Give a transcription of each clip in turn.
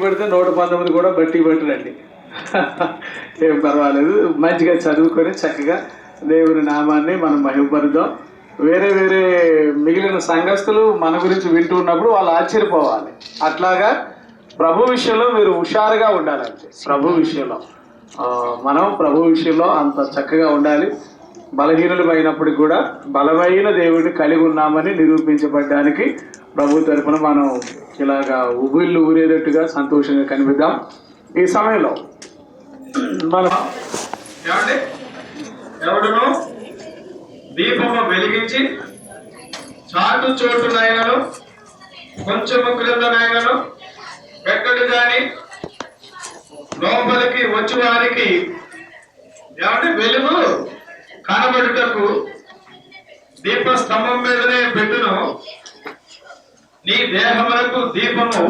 పెడితే 119 కూడా బట్టి పట్టునండి. ఏం పర్వాలేదు, మంచిగా చదువుకొని చక్కగా దేవుని నామాన్ని మనం మహిమపరుద్దాం. వేరే వేరే మిగిలిన సంఘస్థులు మన గురించి వింటూ ఉన్నప్పుడు వాళ్ళు ఆశ్చర్యపోవాలి. అట్లాగా ప్రభు విషయంలో మీరు హుషారుగా ఉండాలంటే, ప్రభు విషయంలో మనం ప్రభు విషయంలో అంత చక్కగా ఉండాలి. బలహీనులు అయినప్పటికీ కూడా బలమైన దేవుడిని కలిగి ఉన్నామని నిరూపించబడ్డానికి ప్రభు తరపున మనం ఇలాగా ఉగుళ్ళు ఊరేటట్టుగా సంతోషంగా కనిపిద్దాం. ఈ సమయంలో మనం ఎవడును దీపము వెలిగించి చాటు చోటునైనను కొంచెము క్రిందనైనను ఎక్కడి కానీ లోపలికి వచ్చి వారికి వెలుగు కనబడుటకు దీప స్తంభం మీదనే పెట్టును. నీ దేహములకు దీపము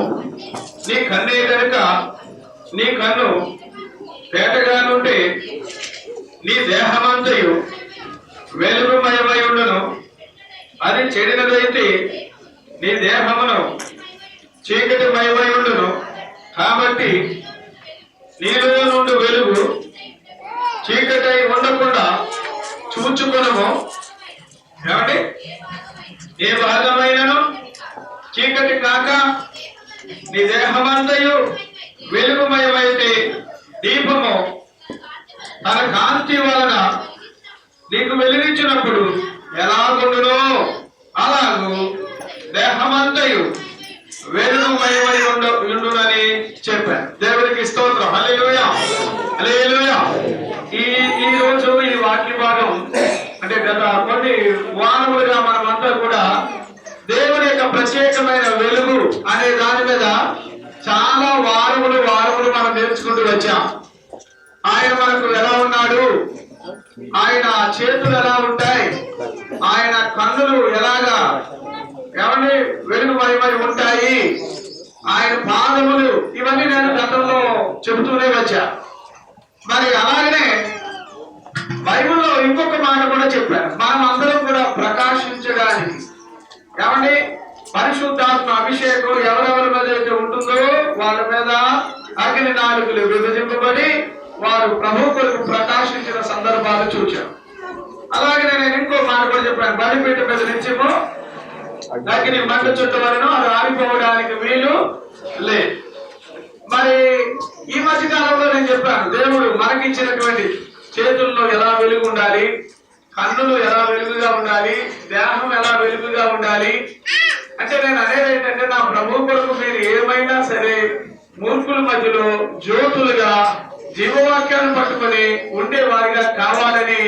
నీ కన్నే కనుక నీ కన్ను పేటగా నుండి నీ దేహమంతయు వెలుగుమయమై ఉండును. అది చెడినదైతే నీ దేహమును చీకటిమయమై ఉండును. కాబట్టి నీలో నుండి వెలుగు చీకటై ఉండకుండా చూచుకొనము. ఏమండి, ఏ భాగమైనను చీకటి కాక నీ దేహమంతయు వెలుగుమయమైతే దీపము తన కాంతి వలన నీకు వెలిగించినప్పుడు ఎలాగుండునో అలాగూ దేహమంతయు వెలుగుమయమై ఉండునని చెప్పాను. దేవునికి స్తోత్రం. హల్లెలూయా, హల్లెలూయా. ఈ రోజు ఈ వాక్య భాగం అంటే గత కొన్ని వారములుగా మనమంతా కూడా దేవుని యొక్క ప్రత్యేకమైన వెలుగు అనే దాని మీద చాలా వారములు మనం నేర్చుకుంటూ వచ్చాం. ఆయన మనకు ఎలా ఉన్నాడు, ఆయన చేతులు ఎలా ఉంటాయి, ఆయన కన్నులు ఎలాగా ఎవరిని వెలుగుమయమై ఉంటాయి, ఆయన పాదములు, ఇవన్నీ నేను గతంలో చెబుతూనే వచ్చా. మరి అలాగనే బైబిల్లో ఇంకొక మాట కూడా చెప్పారు. మనం అందరం కూడా ప్రకాశించడానికి ఏమండి పరిశుద్ధాత్మ అభిషేకం ఎవరెవరి మీద అయితే ఉంటుందో వాళ్ళ మీద అగ్ని నాలుకలు విభజింపబడి వారు ప్రభు కొరకు ప్రకాశించిన సందర్భాలు చూచాం. అలాగే నేను ఇంకో మాట కూడా చెప్పాను. బలిపీఠ మీద నుంచేమో అగ్ని మంట చుట్టవలను అది ఆరిపోవడానికి వీలు లేదు. మరి ఈ మధ్య కాలంలో నేను చెప్పాను, దేవుడు మనకిచ్చినటువంటి చేతుల్లో ఎలా వెలుగు ఉండాలి, కన్నులు ఎలా వెలుగుగా ఉండాలి, దేహం ఎలా వెలుగుగా ఉండాలి అంటే నేను అనేది ఏంటంటే, నా ప్రభు కొరకు మీరు ఏమైనా సరే మూర్ఖుల మధ్యలో జ్యోతులుగా జీవవాక్యాలను పట్టుకుని ఉండే వారిగా కావాలని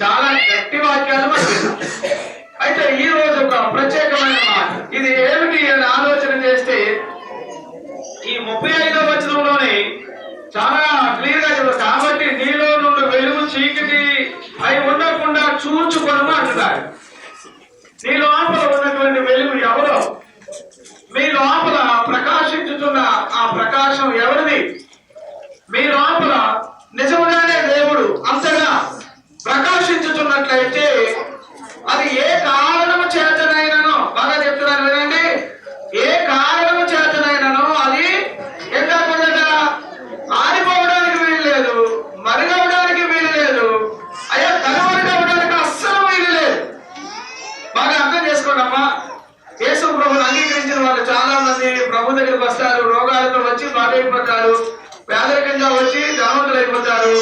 చాలా గట్టి వాక్యాలు మనకి. అయితే ఈ రోజు ఒక ప్రత్యేకమైన మాట, ఇది ఏమిటి అని ఆలోచన చేస్తే ఈ 35వ వచనంలోనే చాలా క్లియర్ గా చెప్తారు. కాబట్టి నీలో నుండి వెలుగు చీకటి అయి ఉండకుండా చూచుకొనము అంటున్నారు. నీ లోపల ఉన్నటువంటి వెలుగు ఎవరో, మీ లోపల ప్రకాశించుతున్న ఆ ప్రకాశం ఎవరిది? మీ లోపల నిజముగానే దేవుడు అంతగా ప్రకాశించుతున్నట్లయితే అది ఏ కారణము చేతనైననో, బాగా చెప్తున్నాను వినండి, ఏ కారణము చేతనైననో అది ఎంత కొందట ఆరిపోవడానికి వీలు లేదు, మరుగవడానికి వీలు లేదు, అయ్యా కనుమరుగవడానికి అస్సలు వీలు లేదు. బాగా అర్థం చేసుకోండి అమ్మా. యేసు ప్రభువుని అంగీకరించిన వాళ్ళు చాలా మంది ప్రభు దగ్గరికి వస్తారు, రోగాలతో వచ్చి బాధైపోతారు, పేదరికంగా వచ్చి ధనవంతులైపోతారు.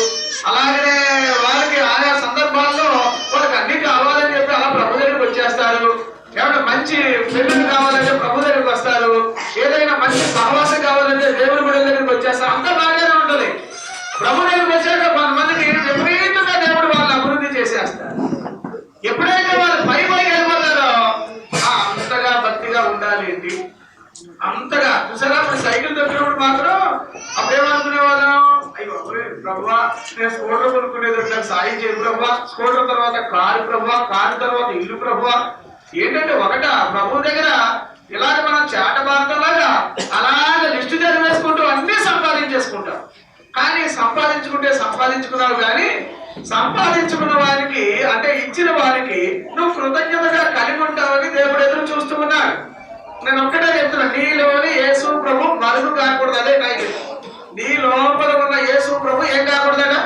అలాగనే వారికి ఆయా సందర్భాల్లో వాళ్ళకి అన్ని కావాలని చెప్పి అలా ప్రభు దగ్గరికి వచ్చేస్తారు. ఏమైనా మంచి పెళ్లి కావాలంటే ప్రభు దగ్గరికి వస్తారు, ఏదైనా మంచి సహవాసం కావాలంటే దేవుని గుడి దగ్గరికి వచ్చేస్తారు. అంతా బాగానే ఉంటుంది. ప్రభు దగ్గరికి వచ్చాక కొంతమందికి విపరీతంగా దేవుడు వాళ్ళని అభివృద్ధి చేసేస్తారు. ఎప్పుడైతే వాళ్ళు పైకి వెళ్ళిపోతారో అంతగా భక్తిగా ఉండాలి ఏంటి, అంతగా చూసారా. ఇప్పుడు సైకిల్ దొరికినప్పుడు మాత్రం అప్పుడేమనుకునే వాళ్ళం, అయ్యో ప్రభువా నేను స్కూటర్ కొనుక్కునేది నాకు సాయం చేయ ప్రభువా, స్కూటర్ తర్వాత కారు ప్రభువా, కారు తర్వాత ఇల్లు ప్రభువా. ఏంటంటే ఒకట ప్రభు దగ్గర ఇలాగ మనం చేట భారతంలాగా అలాగే లిస్టు చదివేసుకుంటూ అన్ని సంపాదించేసుకుంటాం. కానీ సంపాదించుకున్నావు కానీ సంపాదించుకున్న వారికి అంటే ఇచ్చిన వారికి నువ్వు కృతజ్ఞతగా కలిగి ఉంటావని దేవుడు ఎదురు చూస్తూ ఉన్నాడు. నేను ఒక్కటే చెప్తున్నా, నీలోని యేసు ప్రభు మరుగు కాకూడదు. అదే టైటిల్. నీ లోపల ఉన్న యేసు ప్రభు ఏం కాకూడదట?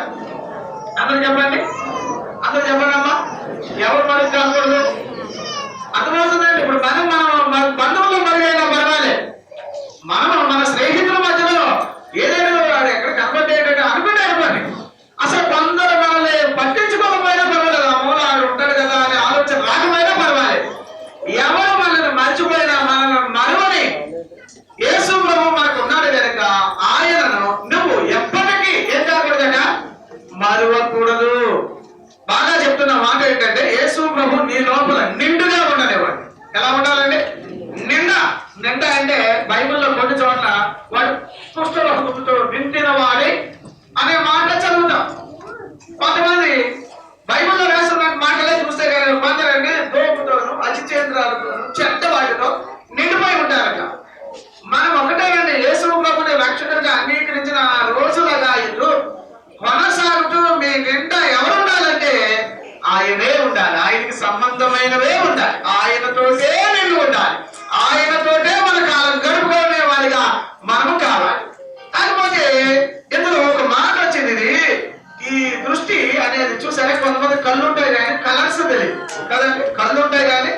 అందరూ చెప్పండి, అందరూ చెప్పండి అమ్మా. ఎవరు మరుగు కాకూడదు? అర్థమవుతుందండి. ఇప్పుడు మన బంధువులు మరుగైనా పర్వాలే, మన స్నేహితుల మధ్యలో ఏదైనా వాడు ఎక్కడ కనబడ్డేటట్టు అనుకుంటే అనుకోండి. అసలు కొందరు మనల్ని పట్టించుకోకపోయినా పర్వాలేదు, ఆ మూల ఆడు ఉంటాడు కదా అనే ఆలోచన రాకపోయినా పర్వాలేదు. ఎవరు మనల్ని మర్చిపోయినా మనల్ని మరువని యేసు ప్రభు మనకు ఉన్నాడు కనుక ఆయనను నువ్వు ఎప్పటికీ ఏం కాకూడదట? మరువకూడదు. బాగా చెప్తున్న మాట ఏంటంటే, యేసు ప్రభు నీ లోపల నిండుగా ఉండనివ్వండి. ఎలా ఉండాలండి? నిండా. నిండా అంటే బైబిల్లో కొన్ని చోట్ల వాడు కుష్ఠరోగంతో నిండిన వాడి అనే మాట చదువుతాం. కొంతమంది బైబిల్లో రాసిన మాటలే చూస్తే కానీ కొందరండి దోపుతోను అచిచేంద్రాలతోను చెడ్డ వాటితో నిండిపోయి ఉంటారట. మనం ఒకటేనండి, యేసు ప్రభుని రక్షకుడిగా అంగీకరించిన రోజులుగా ఇల్లు కొనసాగుతూ మీ నిండా ఎవరు ఉండాలంటే ఆయనే ఉండాలి. ఆయనకి సంబంధమైనవే ఉండాలి. ఆయనతోటే నిండు ఉండాలి. ఆయనతోటే మన కాలం గడుపుకునే వారిగా మనము కావాలి. కాకపోతే ఇందులో ఒక మాట వచ్చింది. ఇది ఈ దృష్టి అనేది చూసారా, కొంతమంది కళ్ళు ఉంటాయి కానీ కలర్స్ తెలియదు కదండి. కళ్ళు ఉంటాయి కానీ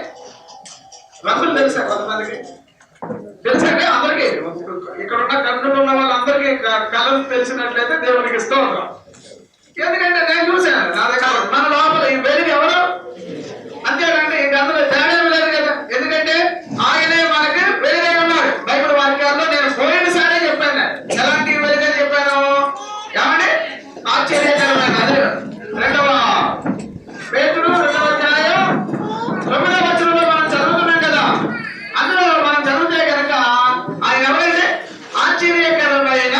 రంగులు తెలుసా? కొంతమందికి తెలుసండి. అందరికీ ఇక్కడ ఉన్న కన్నులు ఉన్న వాళ్ళందరికీ కలర్స్ తెలిసినట్లయితే దేవునికి ఇస్తూ ఉంటాం. ఎందుకంటే నేను చూశాను నా దగ్గర మన లోపల ఈ వెలుగు ఎవరు అంతేనండి. ఇంక అందులో తేడా లేదు కదా. ఎందుకంటే ఆయనే మనకి వెలుగై ఉన్నాడు. బైబిల్ వాక్యాల్లో నేను పోయినసారే చెప్పాను. ఎలాంటి వెలుగై చెప్పాను ఏమండి? ఆశ్చర్యకరమైన అదే 2వ పేతురు 2వ అధ్యాయం 9వ వచనంలో మనం చదువుతున్నాం కదా. అందులో మనం చదివితే కనుక ఆయన ఎవరైతే ఆశ్చర్యకరమైన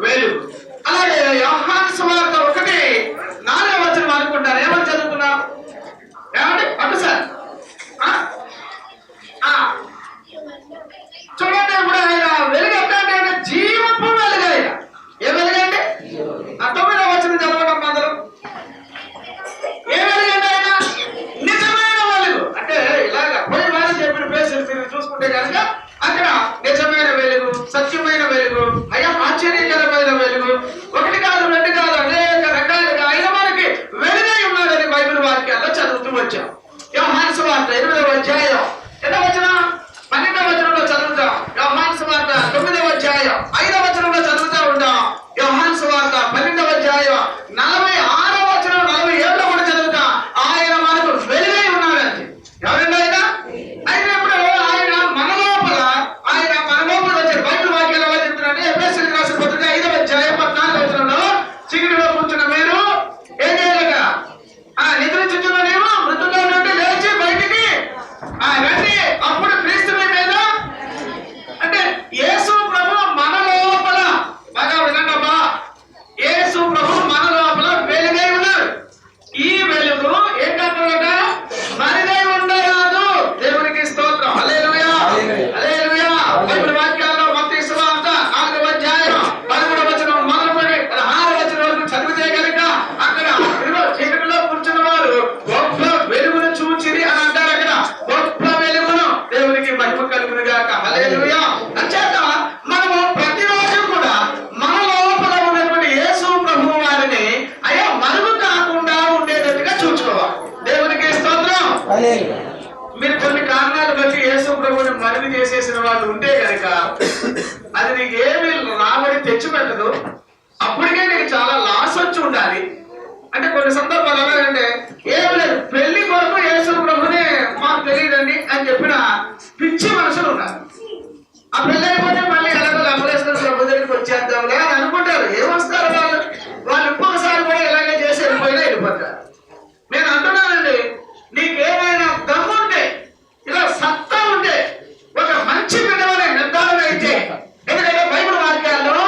వెలుగు. అలాగే యోహాను సువార్త 1:4వ వచనం అనుకుంటారు. ఏమని చదువుతున్నాం ఏమండి? అటు సార్ చూడండి. ఇప్పుడు ఆయన వెలుగు అంటే జీవపు వెలుగు. ఆయన ఏ వెలుగండి? 9వ వచనం చదవడం అందరూ. ఏ వెలుగండి? ఆయన నిజమైన వెలుగు. అంటే ఇలాగ పోయి వారు చెప్పిన ప్లేసులు మీరు చూసుకుంటే కనుక అక్కడ నిజమైన వెలుగు, సత్యమైన వెలుగు, అయ్యా ఆశ్చర్యకరమైన వెలుగు, 1 కాదు 2 కాదు అనేక రకాలుగా ఆయన మనకి వెలుగై ఉన్నాడని బైబిల్ వాక్యాల్లో చదువుతూ వచ్చాం. యోహాను సువార్త 8వ అధ్యాయం 8వ వచనం 12వ వచనంలో చదువుతాం. యోహాను సువార్త 9వ అధ్యాయం 5వ వచనంలో చదువుతూ ఉంటాం. యోహాను సువార్త 12వ అధ్యాయం 46వ వచనం 47లో కూడా చదువుతాం. ఆయన మనకు వెలుగై ఉన్నాడంటే ఎవరండి ఆయన? అయితే ఇప్పుడు ఆయన మన లోపల వచ్చే బైబిల్ వాక్యాలు ఎలా చెప్తున్నారంటే, ఎఫెసీయులకు రాసిన పత్రిక 5వ అధ్యాయం 14వ వచనంలో చీకటిలో కూర్చున్న మీరు ఏం చేయాలట? నిద్రించుచున్న నీవు మృతుల్లో నుండి లేచి బయటికి రండి, అప్పుడు క్రీస్తు మీ మీద. అంటే యేసు ప్రభు మన లోపల, బాగా వినండమ్మా, యేసు ప్రభు మన లోపల వెలుగై ఉన్నాడు. ఈ వెలుగు ఏం కాకుండా మరుగై ఉండరాదు. దేవునికి స్తోత్రం. హల్లెలూయా, హల్లెలూయా. బైబిల్ వాక్యాల్లో మత్తయి సువార్త 4వ అధ్యాయం 13వ వచనం మొదలుకొని 16వ వచనం వరకు చదివితే కనుక అక్కడ చీకటిలో కూర్చున్న వారు గొప్ప వెలుగును చూచిరి అని అంటారు. అక్కడ గొప్ప వెలుగును. దేవునికి మహిమ కలుగును గాక. హల్లెలూయా. అంచేత మనము ప్రతిరోజు కూడా మన లోపల ఉన్నటువంటి యేసు ప్రభు వారిని అయ్యా మరుగు కాకుండా ఉండేటట్టుగా చూసుకోవాలి. దేవునికి స్తోత్రం. మీరు కొన్ని కారణాలు బట్టి యేసు ప్రభుని మరుగు చేసేసిన వాళ్ళు ఉంటే కనుక అది నీకు ఏమి రాబడి తెచ్చిపెట్టదు. అప్పటికే నీకు చాలా లాస్ వచ్చి ఉండాలి. అంటే కొన్ని సందర్భాలు ఎలాగంటే, ఏమి లేదు పెళ్లి కొరకు యేసు ప్రభుని మాకు తెలియదండి అని చెప్పిన పిచ్చి మనుషులు ఉన్నారు. ఆ పెళ్లి అయిపోతే మళ్ళీ ఎలాగో అమలేశ్వర ప్రభు దగ్గరికి వచ్చేద్దాంలే అని అనుకుంటారు. ఏమొస్తారు వాళ్ళు ఇంకొకసారి కూడా ఇలాగే చేసి వెళ్ళిపోతారు. నేను అంటున్నానండి, నీకేమైనా దమ్ముంటే, ఇలా సత్తా ఉంటే, ఒక మంచి విధమైన నిర్ధారణ అయితే, ఎందుకంటే బైబిల్ వాక్యాల్లో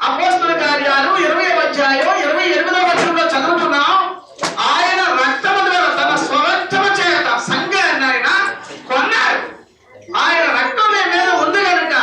అపోస్తలుల కార్యాలు 20వ అధ్యాయం 28వ వచనంలో చదువుతున్నాం. ఆయన రక్తము ద్వారా తన స్వరక్తము చేత సంఘాన్ని ఆయన కొన్నాడు. ఆయన రక్తం మీద ఉంది కనుక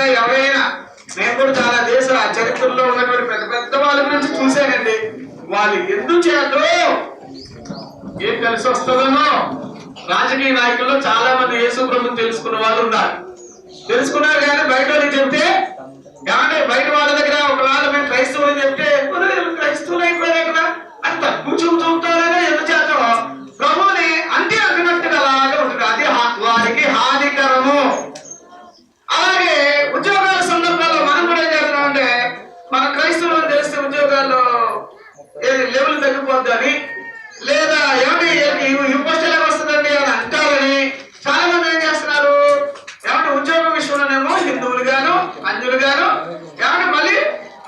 నిజంగా ఎవరైనా, నేను కూడా చాలా దేశ చరిత్రలో ఉన్నటువంటి పెద్ద పెద్ద వాళ్ళ గురించి చూశానండి. వాళ్ళు ఎందుచేతో ఏం కలిసి వస్తుందనో, రాజకీయ నాయకుల్లో చాలా మంది యేసు ప్రభుని తెలుసుకున్న వాళ్ళు ఉన్నారు. తెలుసుకున్నారు కానీ బయట వాళ్ళకి చెప్తే, ఏమంటే బయట వాళ్ళ దగ్గర ఒకవేళ మేము క్రైస్తవులు చెప్తే క్రైస్తవులు అయిపోయారు కదా అని తక్కువ చూపుతారనే ఎందుచేత ప్రభుని అంతే అంటున్నట్టుగా అలాగే ఉంటుంది. అది వారికి హానికరము. అలాగే ఉద్యోగాల సందర్భాల్లో మనం కూడా ఏం చేస్తున్నామంటే, మన క్రైస్తవులను తెలిస్తే ఉద్యోగాల్లో లెవెల్ తగ్గిపోద్దని, లేదా ఏమంటే ఈ పోస్ట్ ఎలా వస్తుందండి అని అంటారని చాలా మంది ఏం చేస్తున్నారు, ఏమంటే ఉద్యోగం విషయంలోనేమో హిందువులు గాను అన్యులు గాను, ఏమంటే మళ్ళీ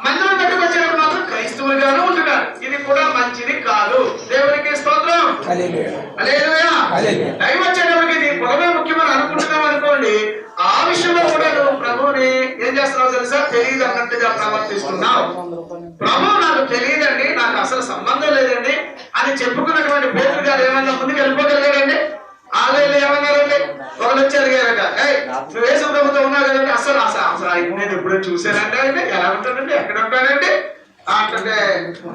మందిరం దగ్గరకు వచ్చేటప్పుడు మాత్రం క్రైస్తవులు గాను ఉంటున్నారు. ఇది కూడా మంచిది కాదు. దేవునికి స్తోత్రం. హల్లెలూయా. టైం వచ్చేటప్పటికి ఇది పొలమే ముఖ్యమని అనుకుంటున్నాం అనుకోండి, ఆ విషయంలో కూడా నువ్వు ప్రభువుని ఏం చేస్తున్నావు తెలుసా, తెలియదు అన్నట్టుగా ప్రవర్తిస్తున్నావు. ప్రభు నాకు తెలియదండి, నాకు అసలు సంబంధం లేదండి అని చెప్పుకున్నటువంటి పేతురు గారు ఏమన్నా ముందుకు వెళ్ళిపోగలిగారండి? ఆలయాలు ఏమన్నారండి? ఒకరు వచ్చి అడిగారట, నువ్వు యేసు ప్రభుతో ఉన్నావు కదండి, అసలు నేను ఎప్పుడో చూశానండి, అంటే ఎలా ఉంటాడండి, ఎక్కడ ఉంటాడండి అంటే,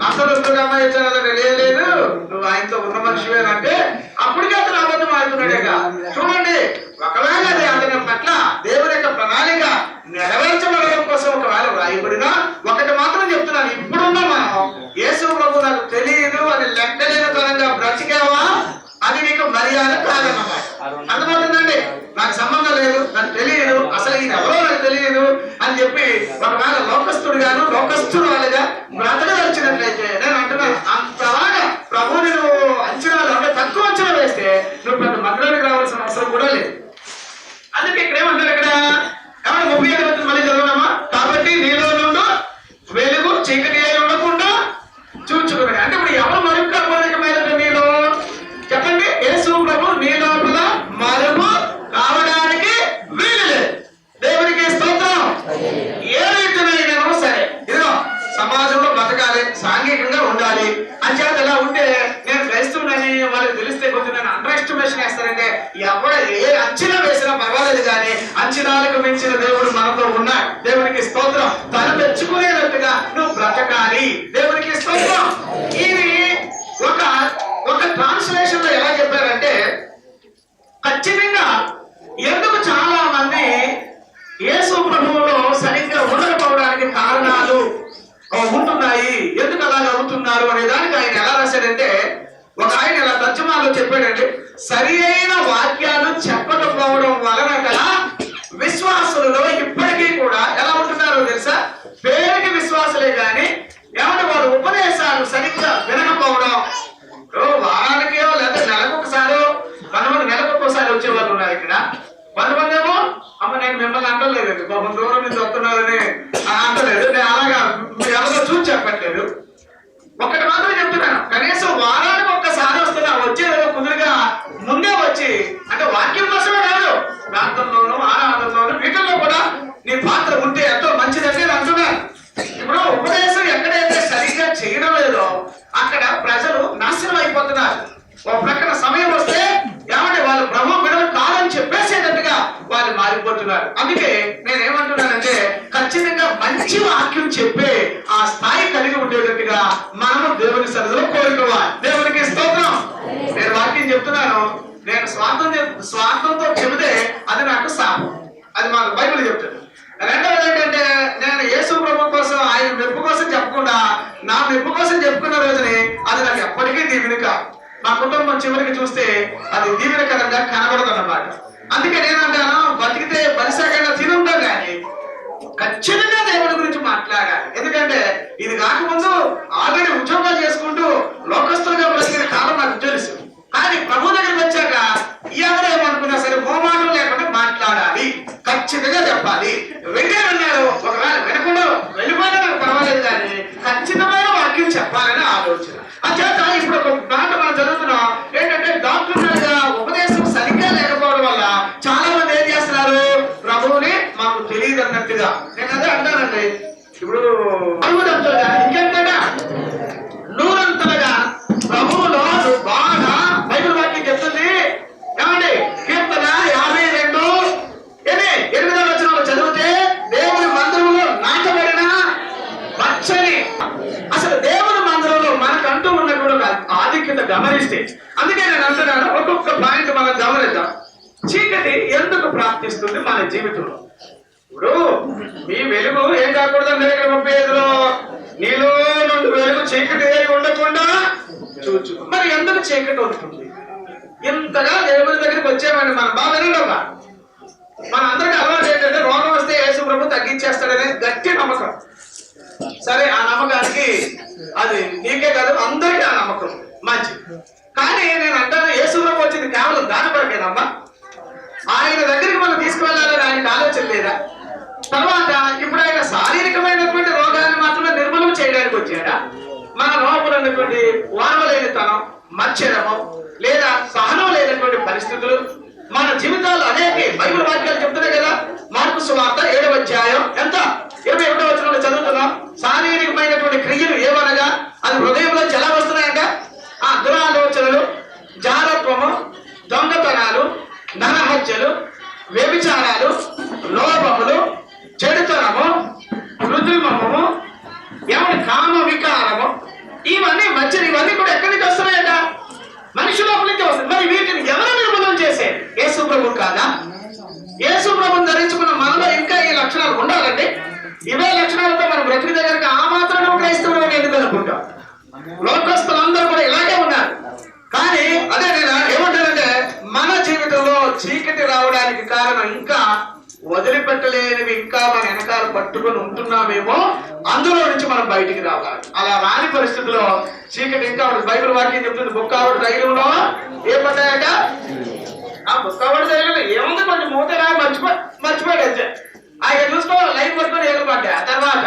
అసలు అమ్మాయి ఇచ్చానంటే లేదు నువ్వు ఆయనతో ఉన్న మనిషివేనంటే అప్పటికే అతను అబద్ధం ఆడుతున్నాడేగా. చూడండి, ఒకవేళ అది అతని పట్ల దేవుని యొక్క ప్రణాళిక నెరవేర్చబడడం కోసం ఒకవేళ వ్రాయబడినా, ఒకటి మాత్రం చెప్తున్నాను, ఇప్పుడున్న మనం యేసు ప్రభు నాకు తెలియదు అని లెక్కలేని తరంగా బ్రతికావా, అది నీకు మర్యాద కాదన్నమాట. అర్థమవుతుందండి? నాకు సంబంధం లేదు, నాకు తెలియదు, అసలు ఈయన ఎవరో నాకు తెలియదు అని చెప్పి ఒకవేళ లోకస్తుడు వాళ్ళగా బ్రతకదలిచినట్లయితే, నేను అంటున్నాను, అంతలాగా ప్రభువుని నువ్వు అంచనాలు అంటే తక్కువ అంచనా వేస్తే నువ్వు పెద్ద మందిరానికి రావాల్సిన అవసరం కూడా లేదు. అందుకే ఇక్కడ ఏమంటారు, ఇక్కడ ఏమన్నా 37 మళ్ళీ చదవనమ్మా. కాబట్టి నీలో నుండి వెలుగు చీకటి అయి ఉండకుండా చూచుకున్నాడు. అంటే ఇప్పుడు ఎవరు మరుగు కావడానికి నీలో చెప్పండి, యేసు ప్రభు నీ లోపల మరుగు కావడానికి వీలు లేదు. దేవునికి స్తోత్రం. ఏ రీతినైనా సరే ఇదిగో సమాజంలో బతకాలి, సాంఘికంగా ఉండాలి. అంచేత ఇలా ఉంటే నేను క్రైస్తవునని వాళ్ళకి తెలిస్తే కొంచెం నేను అండర్ ఎస్టిమేషన్ వేస్తానంటే, ఎవడ ఏ అంచనా వేసినా పర్వాలేదు కానీ అంచనాలకు మించిన దేవుడు మనతో ఉన్నాడు. దేవునికి స్తోత్రం. తను మెచ్చుకునేటట్టుగా నువ్వు బ్రతకాలి. దేవునికి స్తోత్రం. ఇది ఒక ట్రాన్స్లేషన్ లో ఎలా చెప్పారంటే, ఖచ్చితంగా ఎందుకు చాలా మంది యేసు ప్రభువులో సరిగ్గా ఉండకపోవడానికి కారణాలు ఉంటున్నాయి, ఎందుకు అలాగే అవుతున్నారు అనే దానికి ఆయన ఎలా రాశాడంటే, ఒక ఆయన ఇలా తర్జుమాలో చెప్పాడంటే, సరి అయిన వాక్యాలు చెప్పకపోవడం వలన గల విశ్వాసులలో ఇప్పటికీ కూడా ఎలా ఉంటున్నారో తెలుసా, పేరుకి విశ్వాసులే గాని ఏమంటే వారు ఉపదేశాలు సరిగ్గా వినకపోవడం. వారానికో లేదా నెలకొకసారో, కొంతమంది నెలకొకసారి వచ్చే వాళ్ళు ఉన్నారు ఇక్కడ. కొంతమంది ఏమో అమ్మ నేను మిమ్మల్ని అంటలేదు, పాపం దూరం నుంచి వస్తున్నారని అంటలేదు, నేను అలాగా ఎవరో చూసి చెప్పట్లేదు. ఒక్కటి మాత్రం చెప్తున్నాను, కనీసం వారానికి ఒక్కసారి వస్తున్నా, వచ్చేదో కుదురుగా ముందే వచ్చి, అంటే వాక్యం కోసమే కాదు, ప్రాంతంలోనూ ఆరాధనలోనూ వీటిల్లో కూడా నీ పాత్ర ఉంటే ఎంతో మంచిదంటే నేను అంటున్నాను. ఇప్పుడు ఉపదేశం ఎక్కడైతే సరిగ్గా చేయడం లేదో అక్కడ ప్రజలు నాశనం అయిపోతున్నారు. ఒక ప్రక్కన సమయం వస్తే ఏమంటే వాళ్ళు ప్రభు బిడ్డలు కాదని చెప్పేసేటట్టుగా వాళ్ళు మారిపోతున్నారు. అందుకే నేనేమంటున్నానంటే, ఖచ్చితంగా మంచి వాక్యం చెప్పే ఆ స్థాయి కలిగి ఉండేటట్టుగా మనము దేవుని సన్నిధిలో కోరుకోవాలి. దేవునికి స్తోత్రం. నేను వాక్యం చెప్తున్నాను, నేను స్వార్థంతో చెబితే అది నాకు శాపం. అది మాకు బైబిల్ చెప్తుంది. రెండవది ఏంటంటే, నేను యేసు ప్రభు కోసం ఆయన మెప్పు కోసం చెప్పకుండా నా మెప్పు కోసం చెప్పుకున్న రోజుని అది నాకు ఎప్పటికీ దీవెనిక. మా కుటుంబం చివరికి చూస్తే అది దీవెనకరంగా కనబడదు అన్నమాట. అందుకే నేనంటాను, బతికితే పరిశాఖంగా తినుంటాం కానీ ఖచ్చితంగా దేవుడి గురించి మాట్లాడాలి. ఎందుకంటే ఇది కాకముందు ఆల్రెడీ ఉద్యోగాలు చేసుకుంటూ లోకస్తులుగా బ్రతికిన కాలం నాకు తెలుసు. కానీ ప్రభు దగ్గరికి వచ్చాక ఎవరేమనుకున్నా సరే మోమాటం లేకుండా మాట్లాడాలి, ఖచ్చితంగా చెప్పాలి. వెళ్ళారు, ఒకవేళ వినకుండా వెళ్ళిపోయినా నాకు పర్వాలేదు కానీ ఖచ్చితమైన వాక్యం చెప్పాలని ఆలోచన. అంచేత ఇప్పుడు ఒక మాట మనం చదువుతున్నాం ఏంటంటే, డాక్టర్గా ఉపదేశం సరిగ్గా లేకపోవడం వల్ల చాలా మంది ఏం చేస్తున్నారు, ప్రభువుని మాకు తెలియదు అన్నట్టుగా. నేను అదే అంటానండి, ఇప్పుడు ఇంకెంతగా నూరంతలుగా ప్రభువులో బాగా బైబిల్ వాక్యం చెప్తుంది. ఏమండి, కీర్తన 52:8 చదివితే చీకటని. అసలు దేవుని మందిరంలో మనకంటూ ఉన్నటువంటి ఒక ఆధిక్యత గమనిస్తే, అందుకే నేను అంటున్నాను, ఒక్కొక్క పాయింట్ మనం గమనిద్దాం. చీకటి ఎందుకు ప్రాప్తిస్తుంది మన జీవితంలో? ఇప్పుడు మీ వెలుగు ఏం కాకూడదండి, 35లో నీలో నుండి వెలుగు చీకటి ఉండకుండా చూచు. మరి ఎందుకు చీకటి ఉంటుంది? ఇంతగా దేవుని దగ్గరికి వచ్చామండి మనం, బాగా వినండి. మన అందరికి అలవాటు ఏంటంటే రోగం వస్తే యేసు ప్రభు తగ్గించేస్తాడనే గట్టి నమ్మకం. సరే, ఆ నమ్మకానికి అది నీకే కాదు అందరికీ ఆ నమ్మకం మంచిది. కానీ నేను అంటాను, యేసు ప్రభు వచ్చింది కేవలం దాని కొరకేనమ్మా. ఆయన దగ్గరికి మనం తీసుకువెళ్ళాలని ఆయనకు ఆలోచన లేదా? తర్వాత ఇప్పుడు ఆయన శారీరకమైనటువంటి రోగాన్ని మాత్రమే నిర్మూలన చేయడానికి వచ్చాడా? మన లోపల ఉన్నటువంటి ఓర్వలేనితనం, మచ్చరము లేదా సహనం లేనటువంటి పరిస్థితులు మన జీవితాల్లో అనేక బైబిల్ వాక్యాలు చెప్తున్నాయి కదా. మార్కు సువార్త 7వ అధ్యాయం ఎంత 21వ వచనంలో చదువుతున్నాం. శారీరకమైనటువంటి క్రియలు ఏమనగా అది హృదయంలో ఎలా వస్తున్నాయంట? ఆ దురాలోచనలు, జారత్వము, దొంగతనాలు, నరహత్యలు, వ్యభిచారాలు, లోభములు, చెడుతనము, కృత్రిమము, ఎవరి కామ వికారము, ఇవన్నీ ఇవన్నీ కూడా ఎక్కడి నుంచి వస్తున్నాయంట? మనిషి లోపల నుంచి వస్తుంది. మరి వీటిని ఎవరు నిర్మూలన చేసే? యేసు ప్రభు కాదా? యేసు ప్రభుని ధరించుకున్న మనలో ఇంకా ఈ లక్షణాలు ఉండాలండి. ఇవే లక్షణాలతో మనం బ్రతుకు దగ్గరికి ఆ మాత్రం క్రైస్తవుడు ఎందుకు అనుకుంటాం? లోకస్తులందరూ కూడా ఇలాగే ఉన్నారు. కానీ అదే నేను ఏమంటానంటే, మన జీవితంలో చీకటి రావడానికి కారణం ఇంకా వదిలిపెట్టలేనివి ఇంకా మన వెనకాల పట్టుకొని ఉంటున్నామేమో. అందులో నుంచి మనం బయటికి రావాలి. అలా రాని పరిస్థితిలో చీకటి ఇంకా బైబిల్ వాక్యం చెప్తుంది, బుక్కావడి ధైర్యంలో ఏం పడ్డాయట? ఆ బుక్కావడి ధైర్యంలో ఏముంది, కొంచెం మూతగా మర్చిపోయాడు. ఆయన చూసుకోవాలి, లైఫ్ పట్టుకొని ఏళ్ళు పడ్డా. తర్వాత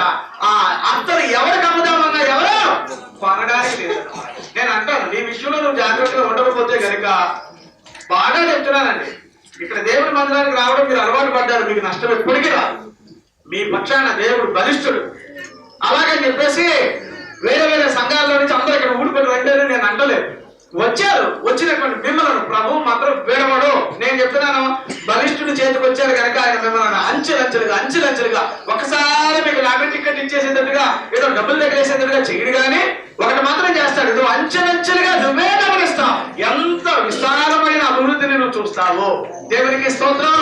ఆ అత్తరు ఎవరికి అమ్ముదామన్నా ఎవరు కొనడానికి లేదు. నేను అంటాను, నీ విషయంలో నువ్వు జాగ్రత్తగా ఉండకపోతే కనుక, బాగా చెప్తున్నానండి, ఇక్కడ దేవుడి మందిరానికి రావడం మీరు అలవాటు పడ్డారు, మీకు నష్టం ఎప్పటికీ రాదు. మీ పక్షాన దేవుడు బలిష్ఠుడు. అలాగని చెప్పేసి వేరే వేరే సంఘాల్లో నుంచి అందరూ ఇక్కడ ఊడిపడి రండి నేను అంటలేదు. వచ్చారు, వచ్చినటువంటి మిమ్మల్ని ప్రభు మాత్రం వీడవాడు. నేను చెప్తున్నాను, బలిష్ఠుడి చేతికి వచ్చారు కనుక ఆయన మిమ్మల్ని అంచెలంచెలుగా ఒకసారి మీకు లాటరీ టికెట్ ఇచ్చేసేటట్టుగా, ఏదో డబ్బులు దగ్గరేసేటట్టుగా చేయడు. కానీ ఒకటి మాత్రం చేస్తాడు, నువ్వు అంచెలంచెలుగా నువ్వే గమనిస్తావు, ఎంత విస్తారమైన అభివృద్ధిని నువ్వు చూస్తావు. దేవునికి స్తోత్రం.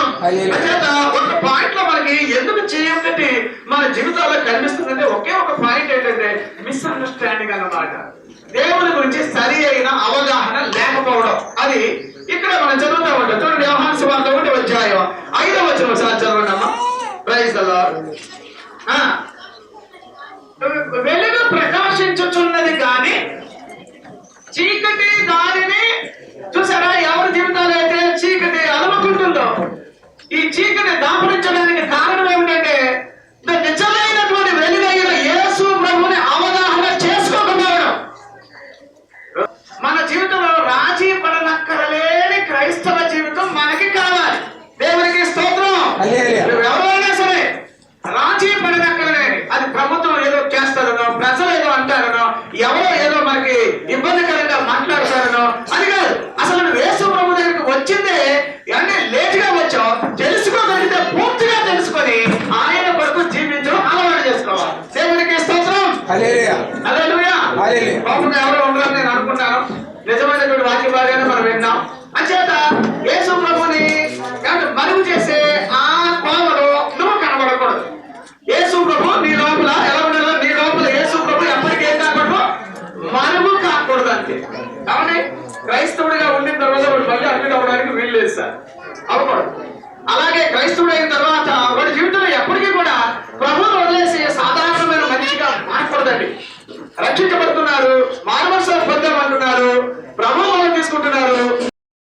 అంచేత ఒక పాయింట్ లో మనకి ఎందుకు చేయబట్టి మన జీవితాల్లో కనిపిస్తుందంటే, ఒకే ఒక పాయింట్ ఏంటంటే మిస్అండర్స్టాండింగ్ అన్నమాట. దేవుని గురించి సరి అయిన అవగాహన లేకపోవడం. అది ఇక్కడ మనం చదువుతా ఉంటాం. చూడండి, యోహాను సువార్త 1వ అధ్యాయం 5వ వచనం ఒకసారి చదవండి అమ్మా. Praise the Lord. వెలుగు ప్రకాశించుచున్నది కానీ చీకటి దానిని చూసారా? ఎవరి జీవితాలు అయితే చీకటి అలుముకుంటుందో, ఈ చీకటి దాపరించడానికి కారణం ఏమిటంటే నిజమైనటువంటి వెలుగైన యేసు ప్రభుని అవగాహన చేసుకోకపోవడం. మన జీవితంలో రాజీ పడనక్కరలేని క్రైస్తవ జీవితం మనకి కావాలి. దేవునికి స్తోత్రం. ఎవరైనా సరే రాజీ పడనక్కరలేని, అది ప్రభుత్వం ఏదో చేస్తారనో, ప్రజలు ఏదో అంటారనో, ఎవరో ఏదో మనకి ఇబ్బందికరంగా మాట్లాడతారనో అది కాదు. అసలు నువ్వు యేసు ప్రభు దగ్గరికి వచ్చిందే అంటే లేటుగా వచ్చావు, తెలుసుకోగలిగితే పూర్తిగా తెలుసుకొని ఆయన కొరకు జీవించడం అలవాటు చేసుకోవాలి. దేవునికి స్తోత్రం. హల్లెలూయా. పాపంగా ఎవరో ఉండాలని నేను అనుకుంటాను. నిజమైనటువంటి వాక్య భాగాన్ని మనం విన్నాం. అంచేత యేసు ప్రభుని మరుగు చేసే ఆ కోవలో నువ్వు కనబడకూడదు. యేసు ప్రభు నీ లోపల ఎలా ఉండాలో, నీ లోపల యేసు ప్రభు ఎప్పటికీ ఏం కాకూడదు, మరుగు కాకూడదు అంతే. కాబట్టి క్రైస్తవుడిగా ఉండిన తర్వాత వాడు మళ్ళీ అడ్మిట్ అవ్వడానికి వీలు లేదు సార్, అవ్వకూడదు. అలాగే క్రైస్తవుడు అయిన తర్వాత వాడి జీవితంలో ఎప్పటికీ కూడా ప్రభువును వదిలేసి సాధారణమైన మనిషిగా మారకూడదండి. రక్షించబడుతున్నారు, మానవస పొందామంటున్నారు, ప్రభువు వాళ్ళు తీసుకుంటున్నారు,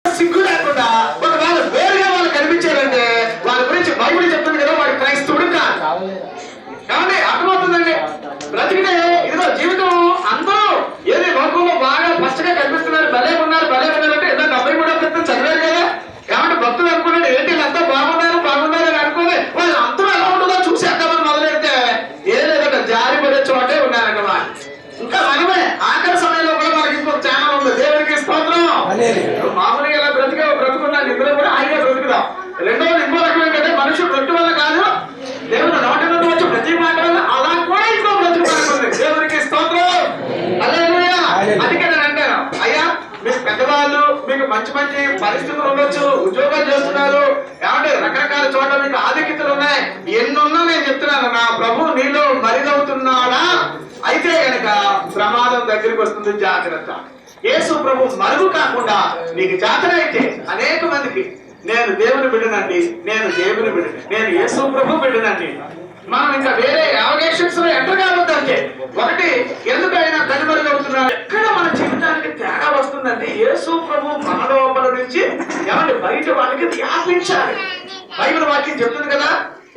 సిగ్గు లేకుండా ఒకవేళ వేరుగా వాళ్ళు కనిపించారంటే వాళ్ళ గురించి బైబిల్ చెప్తుంది కదా, వాడు క్రైస్తవుడు కాదు. కాబట్టి అర్థమవుతుందండి. బ్రతికితే ఇదిగో జీవితం అందరూ ఏది లోకంలో బాగా ఫస్ట్గా కనిపిస్తున్నారు, భలే ఉన్నారు అంటే ఏదో 73 చదివారు కదా. కాబట్టి భక్తులు అనుకున్నాడు ఏంటి వీళ్ళంతా బాగున్నారు అని అనుకుని వాళ్ళు అందరూ ఎలా ఉంటుందో చూసేద్దామని మొదలెడితే ఏదో జారి పడే చోటే ఉన్నారన్నమాట. ఇంకా మనమే ఆఖరి సమయంలో కూడా మనకి ఇంకొక ఛానల్ ఉంది. దేవుడికి స్తోత్రం. మామూలుగా ఇలా బ్రతుకున్నాను, ఇందులో కూడా ఆయన బ్రతుకుదాం. రెండోది ఇంకో రకం ఏంటంటే, మనుషులు రొట్టు వల్ల కాదు, దేవుడు నోటి నుండి వచ్చి ప్రతి మాట వల్ల అలా కూడా ఇంకో బ్రతుకు. మంచి మంచి పరిస్థితులు ఉండొచ్చు, ఉద్యోగాలు చేస్తున్నారు, ఏమంటే రకరకాల చోట్ల మీకు ఆధిక్యతలు ఉన్నాయి, ఎన్నున్నా నేను చెప్తున్నాను, నా ప్రభు నీలో మరిదవుతున్నాడా అయితే గనక ప్రమాదం దగ్గరికి వస్తుంది, జాగ్రత్త. యేసు ప్రభు మరుగు కాకుండా నీకు జాతర అయితే అనేక మందికి నేను దేవుని బిడ్డనండి, నేను దేవుని బిడ్డని, నేను యేసు ప్రభు బిడ్డనండి. మనం ఇంకా వేరే అవగేషన్స్ లో ఎంటర్ కావద్దంటే ఒకటి, ఎందుకైనా కనుమరుగవుతున్నాడు. ఎక్కడ మన జీవితానికి తేడా వస్తుందంటే యేసు ప్రభు మన లోపల నుంచి ఏమంటే బయట వాళ్ళకి వ్యాపించాలి. బైబిల్ వాక్యం చెప్తుంది కదా,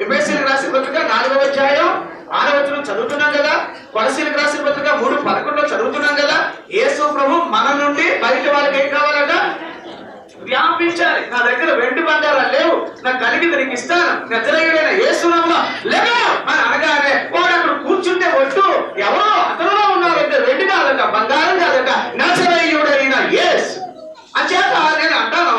ఎఫెసీయులకు రాసిన పత్రిక 4వ అధ్యాయం 6వ వచనం చదువుతున్నాం కదా, కొలస్సీయులకు రాసిన పత్రిక 3:11 చదువుతున్నాం కదా. యేసు ప్రభు మన నుండి బయట వాళ్ళకి ఏం కావాలట? వ్యాపించాలి. నా దగ్గర వెండి బంగారాలు లేవు, నాకు కలిగింది నీకు ఇస్తాను, నజరేయుడైన యేసు నామములో లెగు అని అనగానే వాడు అక్కడ కూర్చుంటే ఒట్టు ఎవరో అతనిలో ఉన్నారంటే వెండి కాదట, బంగారం కాదట, నజరేయుడైన యేసు. అంచేత నేను అంటాను,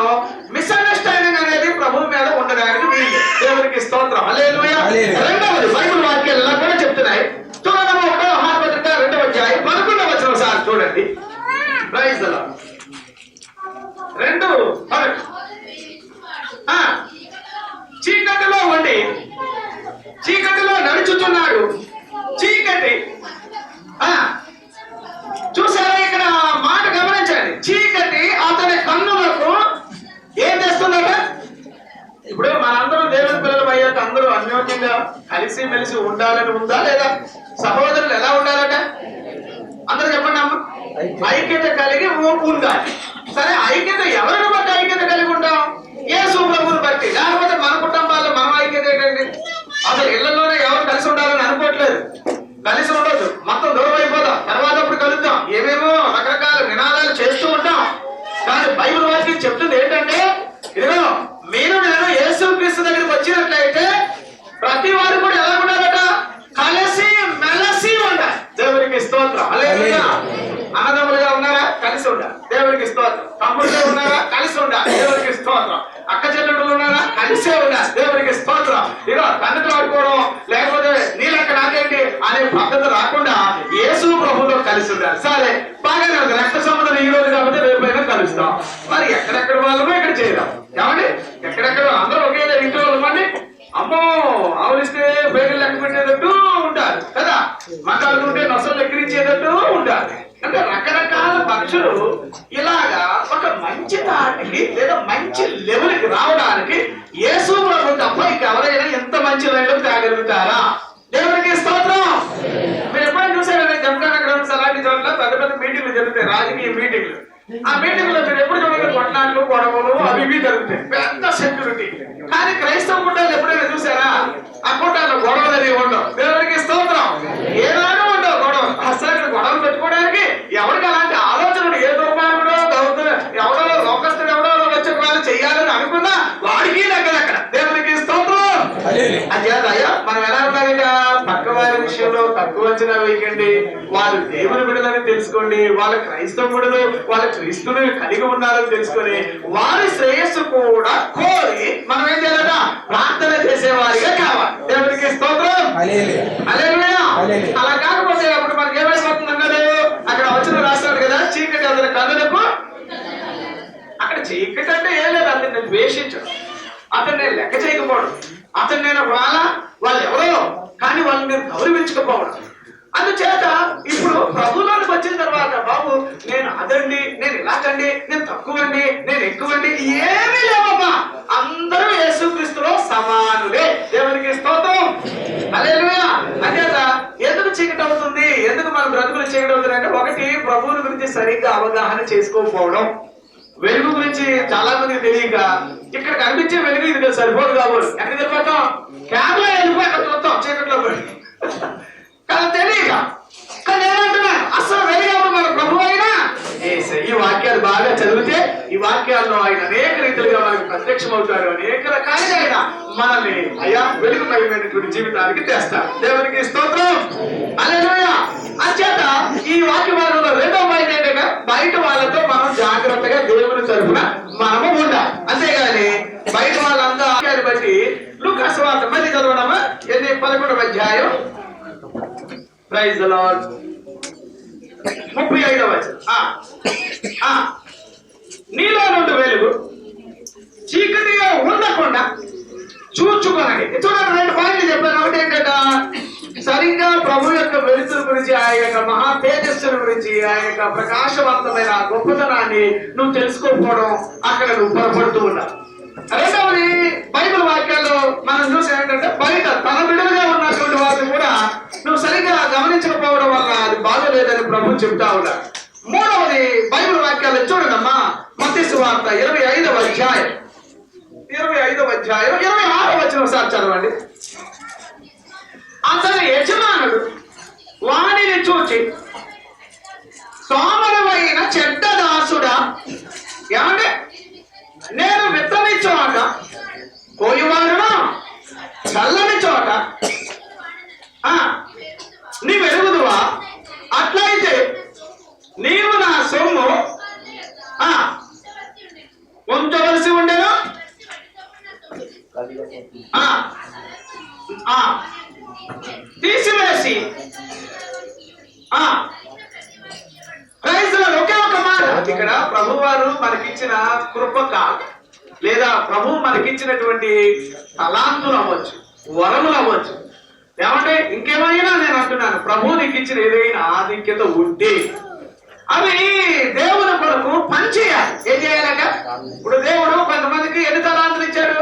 మిస్అండర్స్టాండింగ్ అనేది ప్రభు మీద ఉండడానికి వీలు. దేవునికి స్తోత్రం, హల్లెలూయా. రెండవది బైబిల్ వాక్యాలు ఇలా కూడా చెప్తున్నాయి. చూడండి, 1వ యోహాను పత్రిక 2వ అధ్యాయం 11వ వచనం సార్ చూడండి. Praise the lord. 2:11 చీకటిలో ఉండి చీకటిలో నడుచుతున్నాడు, చీకటి చూసారా? ఇక్కడ మాట గమనించండి, చీకటి అతని కన్నులకు ఏం చేస్తుందట? ఇప్పుడు మనందరూ దేవుని పిల్లలు అయ్యాక అందరూ అన్యోన్యంగా కలిసి మెలిసి ఉండాలని ఉందా లేదా? సహోదరులు ఎలా ఉండాలట? అందరూ చెప్పండి అమ్మ. ఐక్యత కలిగి ఉండాలి. సరే, ఐక్యత ఎవరిని బట్టి ఐక్యత కలిగి ఉంటాం? యేసు ప్రభువుని బట్టి. లేకపోతే మన కుటుంబాల్లో మనం ఐక్యత ఏంటండి? అసలు ఇళ్లలోనే ఎవరు కలిసి ఉండాలని అనుకోవట్లేదు, కలిసి ఉండొద్దు, మొత్తం దూరం అయిపోదాం, తర్వాత అప్పుడు కలుద్దాం, ఏమేమో రకరకాల నినాదాలు చేస్తూ ఉంటాం. కానీ బైబిల్ వాక్యం చెప్తుంది ఏంటంటే, ఇదిగో మీరు నేను యేసు క్రీస్తు దగ్గరికి వచ్చినట్లయితే ప్రతి వారు కూడా ఎలా ఉండాలట? కలిసి మెలసి ఉండాలి. దేవునికి స్తోత్రం, హల్లెలూయా. అన్నదమ్ములుగా ఉన్నారా? కలిసి ఉండాలి. దేవునికి స్తోత్రం. తమ్ముడుగా ఉన్నారా? కలిసి ఉండాలి. దేవునికి స్తోత్రం. అక్క చెల్లెళ్ళు ఉన్నారా? కలిసే ఉండాలి. దేవునికి స్తోత్రం. ఇక తండ్రితో ఆడుకోవడం, లేకపోతే నీళ్ళక్క నాకేంటి అనే పద్ధతి రాకుండా యేసు ప్రభుతో కలిసి ఉండాలి. సరే, బాగానే ఉంది. రక్త సంబంధం ఈ రోజు కాబట్టి రేపైనా కలుస్తాం. మరి ఎక్కడెక్కడ వాళ్ళమో ఇక్కడ చేద్దాం. ఏమండి? ఎక్కడెక్కడ అందరూ ఒకే ఇంట్లో వాళ్ళమండి. అమ్మో, ఆవులిస్తే బయట లెక్క పెట్టేటట్టు ఉంటారు కదా, మాట్లాడుకుంటే నొసలు ఎక్కిరించేటట్టు ఉంటారు. అంటే రకరకాల పక్షులు ఇలాగా ఒక మంచి తాటికి లేదా మంచి లెవెల్కి రావడానికి యేసు ప్రభు తప్ప ఇంకెవరైనా ఎంత మంచి లెవెల్ తేగలుగుతారా? దేవునికి స్తోత్రం. మీరు ఎప్పుడైనా చూసారంటే జమఖానా అలాంటి చోట్ల పెద్ద పెద్ద మీటింగ్లు జరుగుతాయి, రాజకీయ మీటింగ్లు. ఆ మీటింగ్ లో మీరు ఎప్పుడు చూడండి కొట్లాట్లు, గొడవలు అవి ఇవి జరుగుతాయి, పెద్ద సెక్యూరిటీ. కానీ క్రైస్తవ కుట్టాలు ఎప్పుడైనా చూసారా? ఆ కుట్టాల్లో గొడవలు అనేవి ఉండవు. దేవునికి స్తోత్రం. ఏనాడు ఉండవు గొడవలు. అసలు గొడవలు పెట్టుకోవడానికి ఎవరికి అలాంటి ఆలోచనలు, ఏ దుర్మార్గుడో ఎవడో లోకస్తుడు ఎవడో వచ్చే వాళ్ళు చెయ్యాలని అనుకున్నా వాడికి దగ్గర అక్కడ. దేవునికి స్తోత్రం. అయ్యా మనం ఎలా ఉండాలిట? పక్క వారి విషయంలో తక్కువ అంచనా వేయకండి. వాళ్ళు దేవుని బిడ్డలని తెలుసుకోండి, వాళ్ళ క్రైస్తవ బిడ్డలు వాళ్ళ క్రీస్తుని కలిగి ఉన్నారని తెలుసుకొని వారి శ్రేయస్సు కూడా కోరి మనం ఏం చేయాలట? ప్రార్థన చేసేవారిగా కావాలి. దేవునికి స్తోత్రం, హల్లెలూయా. అలా కాకపోతే అప్పుడు మనకి ఏమైపోతుంది అన్నారు? అక్కడ వచ్చిన రాస్తాడు కదా, చీకటి అతని కన్నులకు. అక్కడ చీకటి అంటే ఏం లేదు, అతన్ని ద్వేషించడం, అతన్ని లెక్క చేయకపోవడం, అతను నేను వాళ్ళు ఎవరో కానీ వాళ్ళు నేను గౌరవించకపోవడం. అందుచేత ఇప్పుడు ప్రభువులోకి వచ్చిన తర్వాత బాబు నేను అదండి, నేను ఇలాగండి, నేను తక్కువండి, నేను ఎక్కువండి ఏమీ లేవమ్మా. అందరూ యేసుక్రీస్తులో సమానులే. దేవునికి స్తోత్రం, హల్లెలూయా. అంచేత ఎందుకు చీకటి అవుతుంది, ఎందుకు మన బ్రతుకులు చీకటి అవుతుంది అంటే, ఒకటి ప్రభువుని గురించి సరిగ్గా అవగాహన చేసుకోకపోవడం, వెలుగు గురించి చాలా మందికి తెలియక ఇక్కడ కనిపించే వెలుగు ఇది సరిపోదు కాబోదు. ఎక్కడికి వెళ్ళిపోతాం? క్యాబ్లో వెళ్ళిపోయి అక్కడ చూస్తాం చీకట్లో పడి కదా, తెలియక. కానీ ఏమంటున్నాను, అసలు వెలుగు మన ప్రభు అయినా ఈ వాక్యాలు బాగా చదివితే ఈ వాక్యాల్లో ఆయన అనేక రీతిలుగా మనకు ప్రత్యక్షం అవుతాడు. అనేక రకాలుగా ఆయన మనల్ని అయా వెలుగుమయమైనటువంటి జీవితానికి తెస్తారు. దేవునికి స్తోత్రం, హల్లెలూయా. అంచేత ఈ వాక్య భాగంలో రెండవ పాయింట్ ఏంటంటే, బయట వాళ్ళతో మనం జాగ్రత్తగా దేవుని తరపున మనము ఉండాలి. అంతేగాని బయట వాళ్ళంతా వాక్యాన్ని బట్టి లూకా సువార్త మళ్ళీ చదవడమా? 11వ అధ్యాయం, ప్రైజ్ ది లార్డ్, 35వ వచనం. నీలో నుండి వెలుగు చీకటిగా ఉండకుండా చూచుకోనండి. చూడండి, 2 పాయింట్లు చెప్పాను. ఒకటి ఏంటంటే సరిగ్గా ప్రభు యొక్క వెలుతురు గురించి, ఆ యొక్క మహా తేజస్సుల గురించి, ఆ యొక్క ప్రకాశవంతమైన గొప్పతనాన్ని నువ్వు తెలుసుకోకపోవడం, అక్కడ నువ్వు పొరపడుతూ ఉన్నావు. రెండవది, బైబిల్ వాక్యాల్లో మనం చూసి ఏంటంటే బయట తన బిడ్డలుగా ఉన్నటువంటి వారిని కూడా నువ్వు సరిగ్గా గమనించకపోవడం వల్ల అది బాగోలేదని ప్రభు చెప్తా ఉన్నాడు. మూడవది, బైబిల్ వాక్యాల్లో చూడమ్మా, మత్తయి సువార్త 25వ అధ్యాయం 26వ వచనం ఒకసారి చదవండి. అతని యజమానుడు వాణిని చూచి, సోమరమైన చెడ్డ దాసుడా, ఏమంటే నేను విత్తని చోట కోయువాడును, చల్లని చోట నీ వెలుగుదువా? అట్లయితే నీవు నా సొమ్ము ఉంచవలసి ఉండేను, తీసివేసి ప్రైజ్లో ఒకే ఒక మాట. ఇక్కడ ప్రభు వారు మనకిచ్చిన కృప కాదు, లేదా ప్రభు మనకిచ్చినటువంటి తలాంతులు అవ్వచ్చు, వరములు అవ్వచ్చు, ఏమంటే ఇంకేమైనా నేను అంటున్నాను, ప్రభు నీకు ఇచ్చిన ఏదైనా ఆధిక్యత ఉంటే అవి దేవుని కొరకు పనిచేయాలి. ఏం చేయాలట? ఇప్పుడు దేవుడు కొంతమందికి ఎన్ని తలాంతులు ఇచ్చాడు?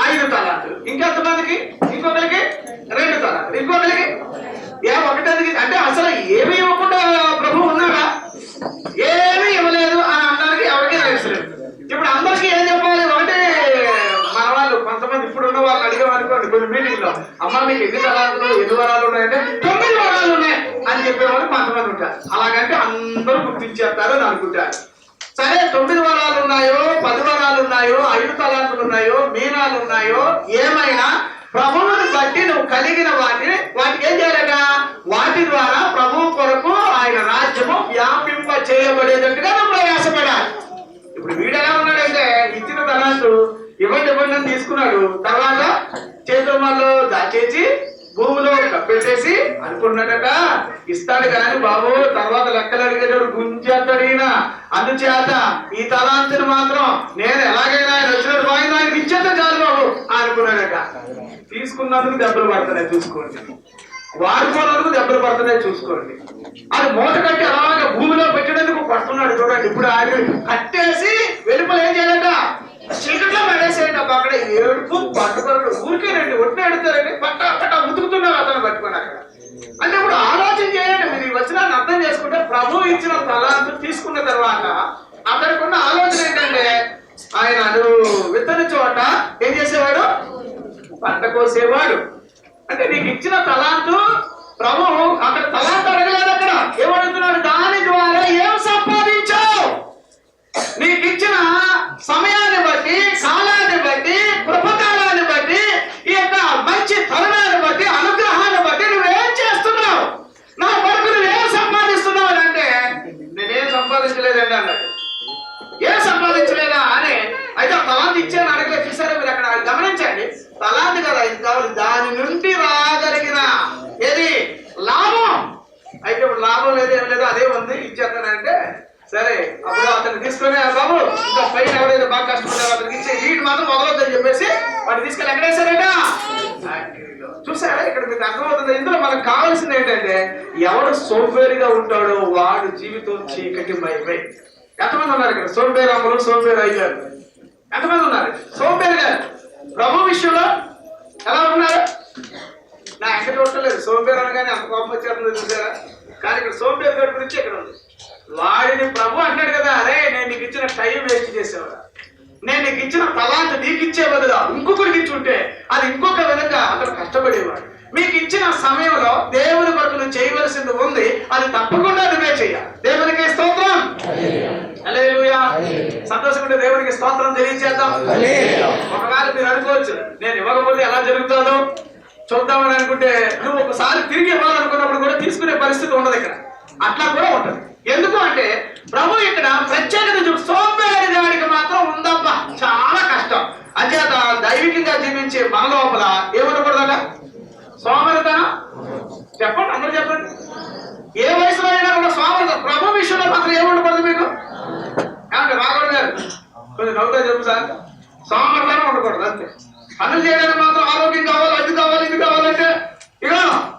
5 తలాంతులు. ఇంకొంతమందికి, ఇంకొకరికి 2 తలాంతులు, ఇంకొకరికి ఒకటి. అంటే అసలు ఏమి ఇవ్వకుండా ప్రభు ఉన్నాడా? ఏమీ ఇవ్వలేదు అని అనడానికి ఎవరికి తెలుసలేదు. ఇప్పుడు అందరికీ ఏం చెప్పాలి? ఒకటి మన వాళ్ళు కొంతమంది ఇప్పుడు ఉన్న వాళ్ళు అడిగామనుకోండి కొన్ని మీటింగ్ లో, అమ్మ మీకు ఎన్ని తలాంతులు, ఎన్ని వరాలు ఉన్నాయంటే 9 వరాలు ఉన్నాయి అని చెప్పేవాళ్ళు కొంతమంది ఉంటారు. అలాగంటే అందరూ గుర్తించేస్తారు అని అనుకుంటారు. సరే, 9 వరాలు ఉన్నాయో, 10 వరాలు ఉన్నాయో, 5 తలాంతులు ఉన్నాయో, మీనాలు ఉన్నాయో, ఏమైనా ప్రభువుని బట్టి నువ్వు కలిగిన వాటికి ఏం చేయాలట? వాటి ద్వారా ప్రభు కొరకు ఆయన రాజ్యము వ్యాపింప చేయబడేటట్టుగా నువ్వు ప్రయాసపడాలి. ఇప్పుడు వీడు ఎలా ఉన్నాడంటే ఇచ్చిన తలాంతు ఇవ్వండి అని తీసుకున్నాడు, తర్వాత చేతుల్లో దాచేసి భూమిలో కప్పెట్టేసి అనుకున్నాడట ఇస్తాడు కానీ బాబు తర్వాత లెక్కలు అడిగేటప్పుడు గుంజేస్తాడు ఈయన. అందుచేత ఈ తలాంతుని మాత్రం నేను ఎలాగైనా ఆయన వచ్చినట్టు వాయిదా ఆయనకి ఇచ్చేస్తే చాలు బాబు అనుకున్నాడట. తీసుకున్నందుకు దెబ్బలు పడుతున్నాయి చూసుకోండి, వాడుకోనందుకు దెబ్బలు పడుతున్నాయి చూసుకోండి. అది మూట కట్టి అలాగే భూమిలో పెట్టేందుకు పడుతున్నాడు చూడండి. ఇప్పుడు ఆయన కట్టేసి వెలుపల ఏం చేయాలట? చీకట్లో పడేసేయండి. అక్కడ ఏడుపు పట్టుకోడు, ఊరికేనండి ఒట్టిన ఎడతారండి, పట్ట ఉతుకుతున్నారు అతను పట్టుకొని అక్కడ. అంటే ఇప్పుడు ఆలోచన చేయండి, మీరు ఈ వచనాన్ని అర్థం చేసుకుంటే ప్రభు ఇచ్చిన తలాంతు తీసుకున్న తర్వాత అతనికి ఉన్న ఆలోచన ఏంటంటే ఆయన విత్తని చోట ఏం చేసేవాడు? పంట కోసేవాడు. అంటే నీకు ఇచ్చిన తలాంతు ప్రభు అక్కడ తలాంతు అడగలేదు, అక్కడ ఏమడుగుతున్నాడు? దాని ద్వారా ఏం సంపాదించావు? నీకు ఇచ్చిన సమయాన్ని బట్టి, కాలాన్ని బట్టి, కృపకాలాన్ని బట్టి, ఈ యొక్క మంచి తరుణాన్ని బట్టి, అనుగ్రహాన్ని బట్టి నువ్వేం చేస్తున్నావు? నా కొరకు నువ్వేం సంపాదిస్తున్నావు అంటే నేనేం సంపాదించలేదండి అన్నాడు. ఏం సంపాదించలేదా అని అయితే తలాంతి ఇచ్చాను అడగలే. చూసారా మీరు అక్కడ గమనించండి, తలాంతి కదా ఇది కావాలి, దాని నుండి రాగలిగిన ఏది లాభం. అయితే ఇప్పుడు లాభం లేదు ఏం లేదు అదే ఉంది ఇచ్చేస్తానంటే సరే, అప్పుడు అతను తీసుకునే బాబు ఇంకా పైన ఎవరైతే బాగా కష్టపడ్డారో అతనికి ఇచ్చే వీటి మాత్రం మొదలవుతుందని చెప్పేసి వాటిని తీసుకెళ్ళి ఎక్కడేశారట? చూసారా ఇక్కడ మీకు అర్థమవుతుంది. ఇందులో మనకు కావాల్సింది ఏంటంటే ఎవడు సోంబేరిగా ఉంటాడో వాడు జీవితం చీకటి మైపై. ఎంతమంది ఉన్నారు ఇక్కడ సోంబేరమ్మలు, సోంబేరు అయ్యారు? ఎంతమంది ఉన్నారు సోంబేరు గారు? ప్రభు విషయంలో ఎలా ఉన్నారు? నా ఎక్కడ చూడలేదు సోంబేరు అనగానే అంత కోపం వచ్చేస్తుంది చూసారా? కానీ ఇక్కడ సోంబేరు గారి గురించి ఇక్కడ ఉంది. వాడిని ప్రభు అంటాడు కదా, అరే నేను నీకు ఇచ్చిన టైం వేస్ట్ చేసేవాడు, నేను నీకు ఇచ్చిన తలాంతు నీకు ఇచ్చే బదులు ఇంకొకరికి ఇచ్చుంటే అది ఇంకొక విధంగా అతను కష్టపడేవాడు. మీకు ఇచ్చిన సమయంలో దేవుని కొరకు నువ్వు చేయవలసింది ఉంది, అది తప్పకుండా నువ్వే చెయ్యాలి. దేవునికి స్తోత్రం, హల్లెలూయా. సంతోషంగా దేవునికి స్తోత్రం తెలియజేద్దాం. ఒకవేళ మీరు అనుకోవచ్చు నేను ఇవ్వకపోతే ఎలా జరుగుతుందో చూద్దామని అనుకుంటే నువ్వు ఒకసారి తిరిగి ఇవ్వాలనుకున్నప్పుడు కూడా తీసుకునే పరిస్థితి ఉండదు ఇక్కడ. అట్లా కూడా ఉంటుంది. ఎందుకు అంటే ప్రభు ఇక్కడ ప్రత్యేకత సోంబేరి గాడికి మాత్రం ఉందబ్బా చాలా కష్టం. అంచేత దైవికంగా జీవించే మన లోపల ఏముండకూడదట? సోమరితనం. చెప్పండి, అందరూ చెప్పండి. ఏ వయసులో అయినా కూడా సోమరితనం. ప్రభు విషయంలో మాత్రం ఏముండకూడదు మీకు? ఏమంటే రాఘవ గారు నవ్వుతా చెప్పు సార్, సోమర్థనం ఉండకూడదు అంతే. పనులు చేయడానికి మాత్రం ఆరోగ్యం కావాలి, అది కావాలి, ఇది కావాలంటే ఇక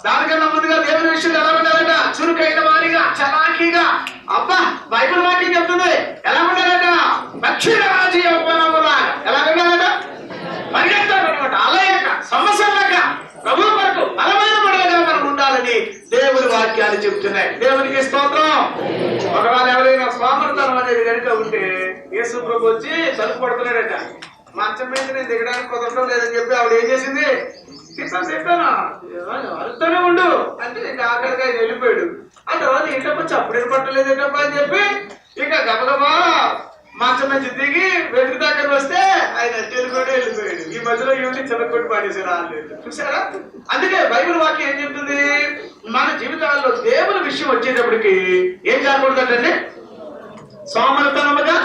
దానికన్నా ముందుగా దేవుని విషయంలో ఎలా ఉండాలంట? చురుకైన వారిగా, చలాకీగా. అబ్బా బైబిల్ వాక్యం చెప్తుంది ఎలా ఉండాలంట? దక్షిణ రాజీయ ఉపనములాగా ఎలా ఉండాలంట? పరిగెత్తాలన్నమాట. అలయక సమస్యలక ప్రభు వరకు బలమైన పడగా మనం ఉండాలని దేవుని వాక్యాలు చెప్తున్నాయి. దేవునికి స్తోత్రం. ఒకవేళ ఎవరైనా స్వామర్థనం అనేది కనుక ఉంటే యేసు ప్రభు వచ్చి తలుపు పడుతున్నాడట. మంచం మీద నేను దిగడానికి కుదరడం లేదని చెప్పి ఆవిడ ఏం చేసింది? తిట్టాను అరుతూనే ఉండు అంటే ఇంకా ఆఖరిగా ఆయన వెళ్ళిపోయాడు. ఆ తర్వాత ఏంటప్ప చప్పుడు పట్టలేదు ఏంటప్ప అని చెప్పి ఇక గబగబా మంచం నుంచి దిగి వెతుకు దగ్గర వస్తే ఆయన వెళ్ళిపోయాడు. ఈ మధ్యలో ఏమిటి చిన్నకొట్టి పాడేసారు ఆడలేదు. చూసారా? అందుకే బైబిల్ వాక్యం ఏం చెప్తుంది? మన జీవితాల్లో దేవుని విషయం వచ్చేటప్పటికి ఏం కాకూడదంటే సోమరితనముగా.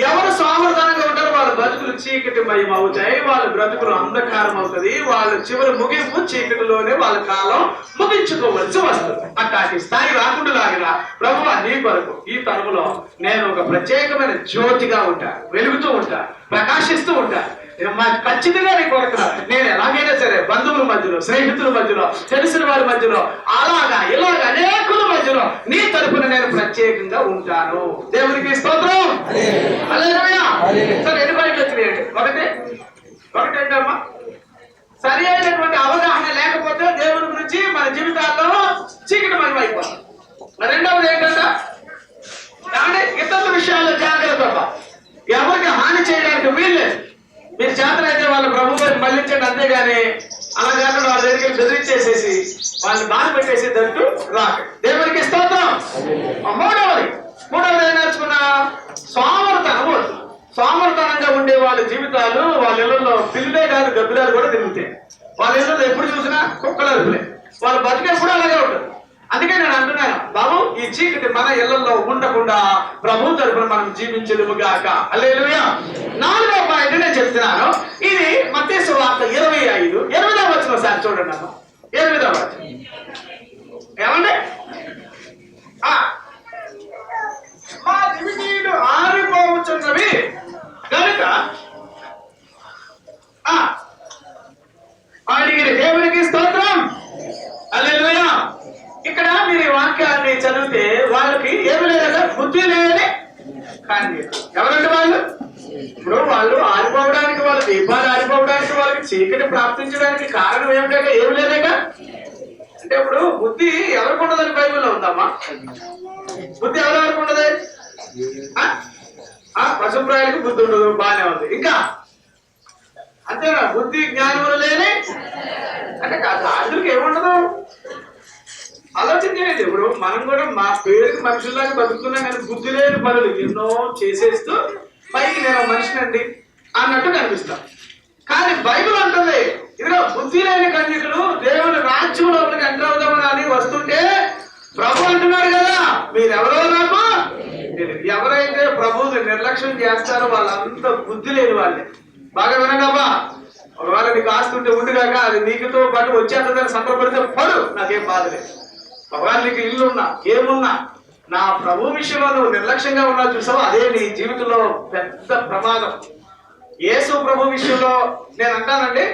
ఎవరు సోమరితనంగా ఉంటారో వాళ్ళ బ్రతుకులు చీకటిమయం అవుతాయి, వాళ్ళ బ్రతుకులు అంధకారం అవుతుంది, వాళ్ళ చివరి ముగింపు చీకటిలోనే వాళ్ళ కాలం ముగించుకోవలసి వస్తుంది. అట్లాంటి స్థాయి రాకుండా లాగిన ప్రభువా నీ కొరకు ఈ తరములో నేను ఒక ప్రత్యేకమైన జ్యోతిగా ఉంటా, వెలుగుతూ ఉంటా, ప్రకాశిస్తూ ఉంటా. ఖచ్చితంగా నీ కొరకు నేను ఎలాగైనా సరే బంధువుల మధ్యలో, స్నేహితుల మధ్యలో, తెలిసిన వారి మధ్యలో, అలాగా ఇలాగా అనేకుల మధ్యలో నీ తరపున నేను ప్రత్యేకంగా ఉంటాను. దేవునికి స్తోత్రం. హల్లెలూయా. సరే ఎన్ని పాయింట్లు వచ్చినాయండి? ఒకటి ఏంటమ్మా? సరి అయినటువంటి అవగాహన లేకపోతే దేవుని గురించి మన జీవితాల్లో చీకటిమయం అయిపోతుంది. రెండవది ఏంటంట? ఇతరుల విషయాల్లో జాగ్రత్త. ఎవరికి హాని చేయడానికి వీల్లేదు. మీరు చేతన అయితే వాళ్ళ ప్రభు మళ్ళించండి, అంతేగాని అలా కాకుండా వాళ్ళ దగ్గరికి బెదిరించేసేసి వాళ్ళని బాధ పెట్టేసేటట్టు రాక. దేవునికి స్తోత్రం. మూడవది ఏం నేర్చుకున్నా? సోమరితనం. సోమరితనంగా ఉండే వాళ్ళ జీవితాలు వాళ్ళ ఇళ్లలో పిల్లలే కాదు గబ్బిలాలు కూడా తిరుగుతాయి. వాళ్ళ ఇళ్లలో ఎప్పుడు చూసినా కుక్కలు అరుపులే. వాళ్ళ బతికే కూడా అలాగే ఉంటుంది. అందుకే నేను అంటున్నాను బాబు, ఈ చీకటి మన ఇళ్లలో ఉండకుండా ప్రభు తరపున మనం జీవించదుముగాక. హల్లెలూయా. 4వ పాయింట్ నేను చెప్తున్నాను. ఇది మత్తయి సువార్త 25:8వ వచనం. సార్ చూడండి అన్న, 8వ వచనం ఏమండి? మా దివిటీలు ఆరిపోవచ్చున్నవి కనుక అడిగిన దేవునికి స్తోత్రం. హల్లెలూయా. ఇక్కడ మీరు ఈ వాక్యాన్ని చదివితే వాళ్ళకి ఏమి లేదంటే బుద్ధి లేదని కానీ ఎవరంటే వాళ్ళు ఇప్పుడు వాళ్ళు ఆరిపోవడానికి, వాళ్ళ దీపాలు ఆరిపోవడానికి, వాళ్ళకి చీకటి ప్రాప్తించడానికి కారణం ఏమిటంటే ఏమి లేదక. అంటే ఇప్పుడు బుద్ధి ఎవరికి ఉండదని బైబిల్లో ఉందమ్మా? బుద్ధి ఎవరెవరికి ఉండదు? పశుప్రాయాలకు బుద్ధి ఉండదు, బాగానే ఉంది. ఇంకా అంతేనా? బుద్ధి జ్ఞానములు లేని అంటే కాదు, అందరికి ఏముండదు ఆలోచించేది. ఇప్పుడు మనం కూడా మా పేరుకి మనుషుల్లాగా బతుకుతున్నాం, కానీ బుద్ధి లేని పనులు ఎన్నో చేసేస్తూ పైకి నేను మనిషినండి అన్నట్టు కనిపిస్తాం. కానీ బైబిల్ అంటుంది ఇదిగో బుద్ధి లేని కన్యకులు దేవుని రాజ్యంలోకి ఎంటర్ అవుదామని వస్తుంటే ప్రభు అంటున్నాడు కదా, మీరెవరో నాకు ఎవరైతే ప్రభువుని నిర్లక్ష్యం చేస్తారో వాళ్ళంతా బుద్ధి లేని వాళ్ళే. బాగా వినగబ్బా. ఒకవేళ నీకు ఆస్తుంటే ఉండిగాక అది నీకుతో పాటు వచ్చేస్తుందని సంబరపడితే పడు, నాకేం బాధ లేదు. ఒకవేళ నీకు ఇల్లున్నా ఏమున్నా నా ప్రభు విషయంలో నువ్వు నిర్లక్ష్యంగా ఉన్నా చూసావు, అదే నీ జీవితంలో పెద్ద ప్రమాదం. యేసు ప్రభు విషయంలో నేను అంటానండి,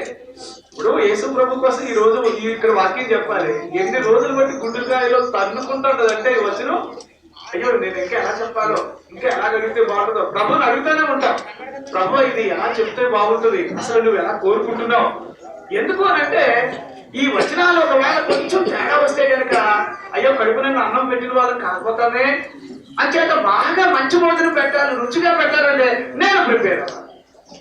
ఇప్పుడు యేసు ప్రభు కోసం ఈ రోజు ఇక్కడ వాక్యం చెప్పాలి. ఎన్ని రోజులు బట్టి గుండెకాయలో తన్నుకుంటుంటదంటే వచ్చిన అయ్యో నేను ఇంకా ఎలా చెప్పాలో, ఇంకా ఎలా అడిగితే బాగుంటుందో ప్రభుని అడుగుతూనే ఉంటాం. ప్రభు ఇది ఎలా చెప్తే బాగుంటుంది, అసలు నువ్వు ఎలా కోరుకుంటున్నావు? ఎందుకు అనంటే ఈ వచనాలు ఒకవేళ కొంచెం తేడా వస్తే కనుక అయ్యో కడుపు నిండా అన్నం పెట్టిన వాళ్ళని కాకపోతానే అంచేత బాగా మంచి భోజనం పెట్టాలి, రుచిగా పెట్టాలంటే నేను ప్రిపేర్ అవ్వాలి.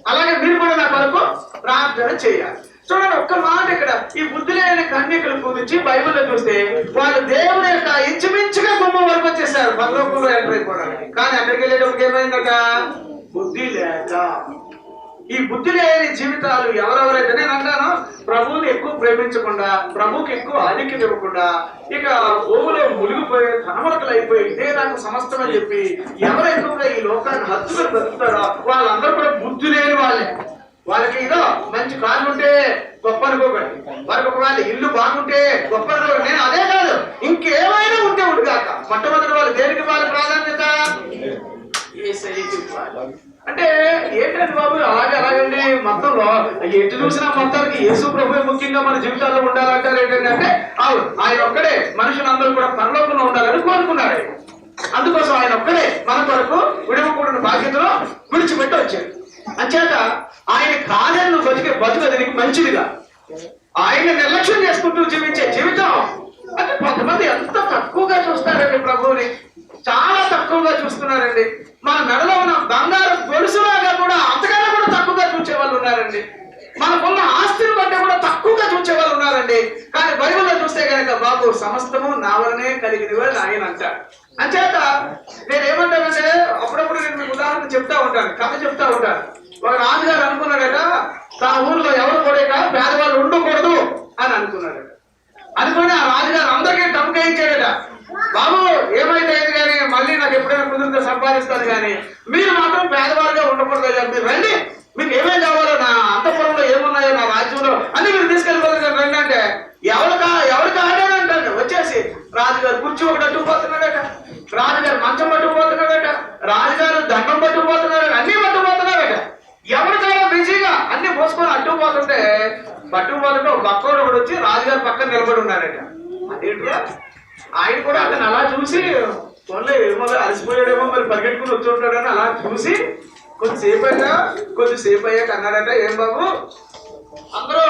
అలాగే మీరు కూడా నా కొరకు ప్రార్థన చేయాలి. చూడండి ఒక్క మాట ఇక్కడ ఈ బుద్ధి లేని కన్యకుల గురించి బైబిల్లో చూస్తే వాళ్ళు దేవుని యొక్క ఇంచుమించుగా గుమ్మం వరకు వచ్చేసారు పరలోకంలో ఎంటర్ అయిపోవడానికి. కానీ అక్కడికి వెళ్ళేటప్పుడు ఏమైందట? బుద్ధి లేక. ఈ బుద్ధి లేని జీవితాలు ఎవరెవరైతే నేను అంటాను ప్రభువుని ఎక్కువ ప్రేమించకుండా, ప్రభుకి ఎక్కువ ఆధిక్యత ఇవ్వకుండా, ఇక భూమిలో మునిగిపోయి ధనమరకలు అయిపోయి ఇదే నాకు సమస్తం అని చెప్పి ఎవరు ఎక్కువగా ఈ లోకాన్ని హద్దుగా బ్రతుకుతారో వాళ్ళందరూ కూడా బుద్ధి లేని వాళ్ళే. వాళ్ళకి ఏదో మంచి కాళ్ళు ఉంటే గొప్ప అనుకోకండి, వారికి ఒకవేళ ఇల్లు బాగుంటే గొప్ప అనుకోకండి. నేను అదే కాదు, ఇంకేమైనా ఉంటే ఉండు కాక మొట్టమొదటి వాళ్ళు దేనికి వాళ్ళ ప్రాధాన్యత? యేసయ్యకి ఇవ్వాలి. అంటే ఏంటంటే బాబు అలాగండి మొత్తంలో ఎటు చూసినా మొత్తానికి యేసు ప్రభువే ముఖ్యంగా మన జీవితాల్లో ఉండాలంటారు. ఏంటంటే అవును, ఆయన ఒక్కడే మనుషులందరూ కూడా పరలోకంలో ఉండాలని కోరుకున్నాడు. అందుకోసం ఆయన ఒక్కడే మన కొరకు విడవకూడని బాధ్యతలో విడిచిపెట్టి వచ్చాడు. అంచేత ఆయన కాదని నువ్వు బతుకదనికి మంచిదిగా ఆయన నిర్లక్ష్యం చేసుకుంటూ జీవించే జీవితం అంటే కొంతమంది ఎంత తక్కువగా చూస్తారండి ప్రభువుని, చాలా తక్కువగా చూస్తున్నారండి. మన మెడలో ఉన్న బంగారు గొలుసులాగా కూడా అంతకన్నా కూడా తక్కువగా చూసే వాళ్ళు ఉన్నారండి. మనకున్న ఆస్తిని బట్టి కూడా తక్కువగా చూసే వాళ్ళు ఉన్నారండి. కానీ బైబిల్లో చూస్తే కనుక బాబు సమస్తము నా వలనే కలిగినవి అని ఆయన అంటాడు. అంచేత నేను ఏమంటానంటే అప్పుడప్పుడు నేను మీకు ఉదాహరణ చెప్తా ఉంటాను, కథ చెప్తా ఉంటాను. ఒక రాజుగారు అనుకున్నాడట తన ఊర్లో ఎవరు కూడా పేదవాళ్ళు ఉండకూడదు అని అనుకున్నాడట. అనుకుని ఆ రాజుగారు అందరికీ టంకాయించాడట, బాబు ఏమైతే కానీ మళ్ళీ నాకు ఎప్పుడైనా కుదిరితే సంపాదిస్తాను కానీ మీరు మాత్రం పేదవాళ్ళుగా ఉండకూడదు కదా, మీరు రండి, మీకు ఏమేం కావాలో నా అంతఃపురంలో ఏమున్నాయో నా రాజ్యంలో అన్ని మీరు తీసుకెళ్ళిపోతారు రండి అంటే ఎవరికి ఆడాడంటే వచ్చేసి రాజుగారు కుర్చీ ఒకటి అట్టుకుపోతున్నాడట, రాజుగారు మంచం పట్టుకుపోతున్నాడట, రాజుగారు దండం పట్టుకుపోతున్నాడట, అన్ని పట్టుకుపోతున్నాడట. ఎవరికైనా బిజీగా అన్ని పోసుకొని అట్టుకుపోతుంటే పట్టుకుపోతుంటే ఒక బక్కోడు ఒకటి వచ్చి రాజుగారి పక్కన నిలబడి ఉన్నాడట. అదేంటిగా ఆయన కూడా అతను అలా చూసి ఫోన్లో ఏమో అలసిపోయాడేమో మరి పరిగెట్టుకుని వచ్చి ఉంటాడని అలా చూసి కొద్దిసేపు అయ్యాక అన్నాడట, ఏం బాబు అందరూ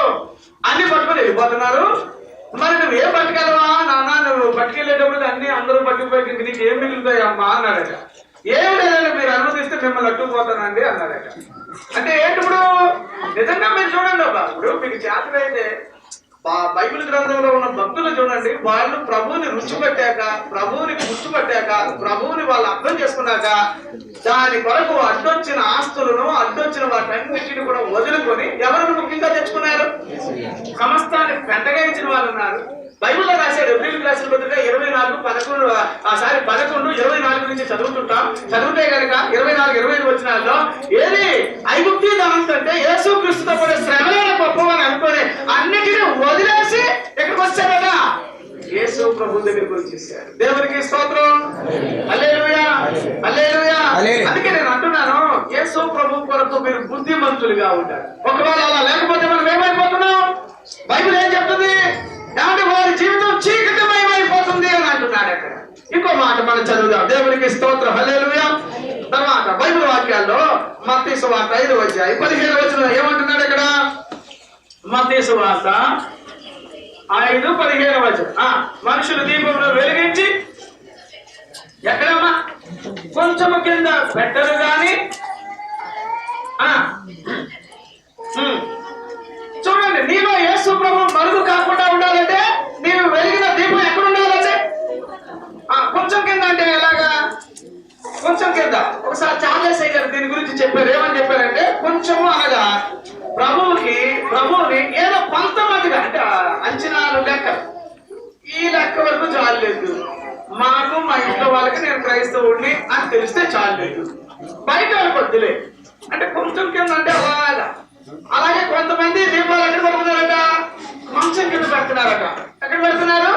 అన్ని పట్టుకొని వెళ్ళిపోతున్నారు, మరి నువ్వు ఏం పట్టుకెళ్ళవా నాన్న, నువ్వు పట్టుకెళ్ళేటప్పుడు అన్ని అందరూ పట్టుకుపోయి నీకు ఏం మిగులుతాయి అమ్మా అన్నాడట. ఏం లేదండి మీరు అనుమతిస్తే మిమ్మల్ని అట్టుకుపోతానండి అన్నాడట. అంటే ఏంటి ఇప్పుడు నిజంగా మీరు చూడండి అబ్బా, ఇప్పుడు మీకు చేతనైతే బైబిల్ గ్రంథంలో ఉన్న భక్తులు చూడండి, వాళ్ళు ప్రభువుని రుచి పట్టాక, ప్రభువుని గుర్తుపట్టాక, ప్రభువుని వాళ్ళు అర్థం చేసుకున్నాక దాని కొరకు అడ్డొచ్చిన ఆస్తులను అడ్డొచ్చిన వాటన్నిటిని కూడా వదులుకొని ఎవరిని ముఖ్యంగా తెచ్చుకున్నారు? సమస్తాన్ని పెద్దగా ఇచ్చిన వాళ్ళు ఉన్నారు. బైబిల్లో రాశాడు ఎబ్రిల్ రాసిన పత్రిక 11:24 నుంచి చదువుతుంటాం. చదివితే కనుక 24-25 వచనాల్లో ఏది ఐగుప్తీ ధనం కంటే యేసు క్రీస్తుతో కూడా శ్రమలైన గొప్పవని అనుకుని అన్నిటిని వదిలేసి ఎక్కడికి వచ్చారట? యేసు ప్రభు దగ్గరికి వచ్చేసారు. దేవునికి స్తోత్రం, హల్లెలూయా, హల్లెలూయా. అందుకే నేను అంటున్నాను, యేసు ప్రభు కొరకు మీరు బుద్ధిమంతులుగా ఉంటారు. ఒకవేళ అలా లేకపోతే మనం ఏమైపోతున్నాం? బైబిల్ ఏం చెప్తుంది? కాబట్టి వారి జీవితం చీకటిమయమైపోతుంది అని అంటున్నాడు. అక్కడ ఇంకో మాట మనం చదువుదాం. దేవునికి స్తోత్రం, హల్లెలూయా. తర్వాత బైబిల్ వాక్యాల్లో మత్తయి సువార్త 5:15 వచనం ఏమంటున్నాడు? ఇక్కడ మత్తయి సువార్త 5:15 వచనం, మనుషులు దీపంలో వెలిగించి ఎక్కడమ్మా కొంచెము కింద పెట్టరు గాని చూడండి, నీలో యేసు ప్రభు మరుగు కాకుండా ఉండాలంటే నీవు వెలిగిన దీపం ఎక్కడ ఉండాలంటే కొంచెం కింద. అంటే ఎలాగా కొంచెం కింద? ఒకసారి చార్లెస్ గారు దీని గురించి చెప్పారు. ఏమని చెప్పారంటే కొంచెము అనగా ప్రభువుని ఏదో కొంతమందిగా అంటే అంచనాలు లెక్క, ఈ లెక్క వరకు చాలేదు, మాకు మా ఇంట్లో వాళ్ళకి నేను క్రైస్తవుడిని అని తెలిస్తే చాలేదు, బయట వద్దులే అంటే కొంచెం కింద. అంటే అలాగే కొంతమంది దీపాలు ఎక్కడ పెడుతున్నారట? మంచం కింద పెడుతున్నారట. ఎక్కడ పెడుతున్నారు?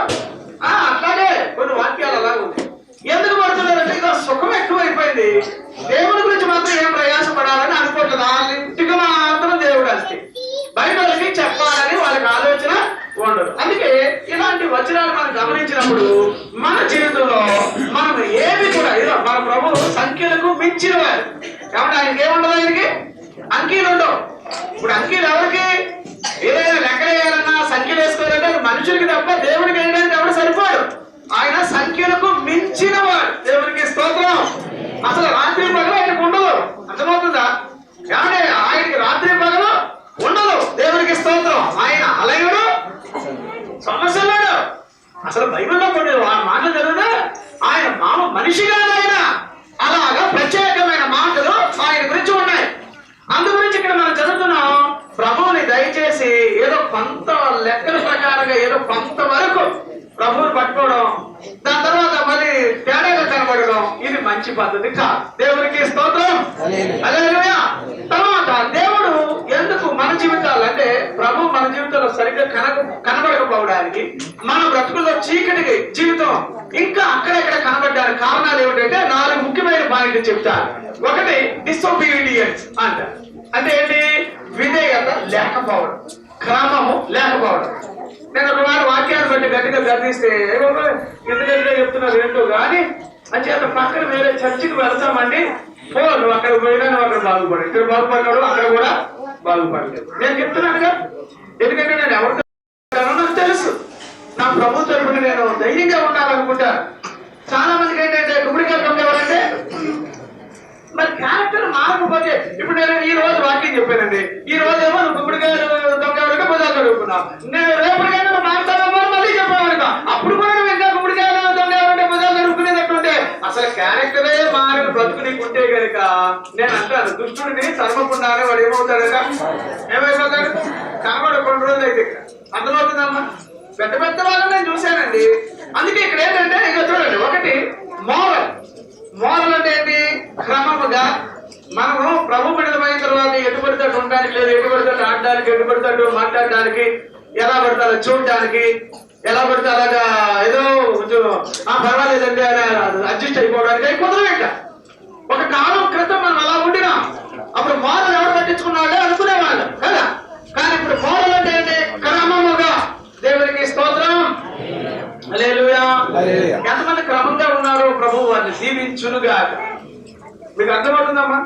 అట్లాగే కొన్ని వాక్యాలు అలా ఉన్నాయి. ఎందుకు పడుతున్నారంటే ఇదో సుఖం ఎక్కువైపోయింది, దేవుడి గురించి మాత్రం ఏం ప్రయాసపడాలని అనుకోవట్లేదు. వాళ్ళ ఇంటికి మాత్రం దేవుడు వస్తే బయట వాళ్ళకి చెప్పాలని వాళ్ళకి ఆలోచన ఉండదు. అందుకే ఇలాంటి వచనాలు మనం గమనించినప్పుడు మన జీవితంలో మనం ఏమి కూడా ఇదో మన ప్రభు సంఖ్యలకు మించిన వారు కాబట్టి ఆయనకి ఏముండదు, ఆయనకి అంకీలు ఉండవు. ఇప్పుడు అంకీలు ఎవరికి? ఏదైనా లెక్కలేయాలన్నా సంఖ్యలు వేసుకోవాలంటే మనుషులకి తప్ప దేవుడికి వేయడానికి ఎవరు సరిపోడు. ఆయన సంఖ్యలకు మించిన వాడు. దేవునికి స్తోత్రం. అసలు రాత్రి పగలు ఆయనకు ఉండదు, అర్థమవుతుందా? కాబట్టి ఆయనకి రాత్రి పగలు ఉండదు. దేవునికి స్తోత్రం. ఆయన అలయుడు, సమస్యలుడు. అసలు బైబిల్లో కొన్ని మాటలు చదివితే ఆయన మనిషిగా ఆయన అలాగా ప్రత్యేకమైన మాటలు ఆయన గురించి ఉన్నాయి. అందు గురించి ఇక్కడ మనం చదువుతున్నాం. ప్రభువుని దయచేసి ఏదో కొంత లెక్కల ప్రకారంగా ఏదో కొంత వరకు ప్రభువుని పట్టుకోవడం, దాని తర్వాత మళ్ళీ తేడాగా కనబడడం, ఇది మంచి పద్ధతి కాదు. దేవునికి స్తోత్రం, హల్లెలూయా. తర్వాత దేవుడు ఎందుకు మన జీవితాలు అంటే ప్రభు మన జీవితంలో సరిగ్గా కనబడకపోవడానికి, మన బ్రతుకుల్లో చీకటి జీవితం ఇంకా అక్కడెక్కడ కనబడడానికి కారణాలు ఏమిటంటే 4 ముఖ్యమైన పాయింట్ చెప్తాను. ఒకటి డిసొబీడియన్స్ అంట. అంటే ఏంటి? విధేయత లేకపోవడం, క్రమము లేకపోవడం. నేను ఒక మాట వాక్యాన్ని బట్టి గట్టిగా గర్దిస్తే ఎందుకంటే చెప్తున్నారు ఏంటో కానీ అంచేత పక్కన వేరే చర్చికి వెళ్తామండి. నువ్వు అక్కడ పోయినా నువ్వు అక్కడ బాగుపడు, ఇక్కడ బాగుపడ్డాడు అక్కడ కూడా బాగుపడలేదు. నేను చెప్తున్నానుగా, ఎందుకంటే నేను ఎవరితో నాకు తెలుసు. నా ప్రభు తరపున నేను ధైర్యంగా ఉండాలనుకుంటాను. చాలా మందికి ఏంటంటే గుమ్మడికాయలు దొంగేవారంటే మరి క్యారెక్టర్ మారకపోతే, ఇప్పుడు నేను ఈ రోజు వాక్యం చెప్పానండి, ఈ రోజు ఏమో నువ్వు గుమ్మడికాయలు దొంగేవాడిగా బుధాలు చదువుకున్నావు, నేను రేపటికైనా నువ్వు మారుతావేమో మళ్ళీ చెప్పేవాడిగా, అప్పుడు కూడా నువ్వు ఇంకా గుమ్మడికాయలు దొంగేవాడిగా బుధాలు చదువుకునేటట్టుంటే అసలు క్యారెక్టరే మారిన బ్రతుకు నీకుంటే కనుక నేను అంటాను, దుష్టుడిని తరమకుండానే వాడు ఏమవుతాడట, ఏమైపోతాడు? కనబడు కొన్ని రోజులు అయితే అర్థమవుతుందమ్మా. పెద్ద పెద్ద వాళ్ళని నేను చూశానండి. అందుకే ఇక్కడ ఏంటంటే ఇక చూడండి, ఒకటి మోరల్. మోరల్ అంటే ఏంటి? క్రమముగా మనము ప్రభు బిడ్డలమైన తర్వాత ఎటుబడితే ఉండడానికి లేదు, ఎటుబడితే ఆడడానికి, ఎటుబడితే మాట్లాడడానికి, ఎలా పడతారో చూడడానికి, ఎలా పడితే అలాగా ఏదో కొంచెం పర్వాలేదండి అని అడ్జస్ట్ అయిపోవడానికి అవి కుదరలేక. ఒక కాలం క్రితం మనం అలా ఉండినాం. అప్పుడు మోరల్ ఎవరు పట్టించుకున్నాళ్ళే అనుకునేవాళ్ళు కదా. కానీ ఇప్పుడు మోరల్ అంటే ఏంటి? క్రమముగా. దేవునికి స్తోత్రం. హల్లెలూయా. ఎంతమంది క్రమంగా ఉన్నారో ప్రభు వారిని దీవించునుగా. మీకు అర్థమవుతుందమ్మా?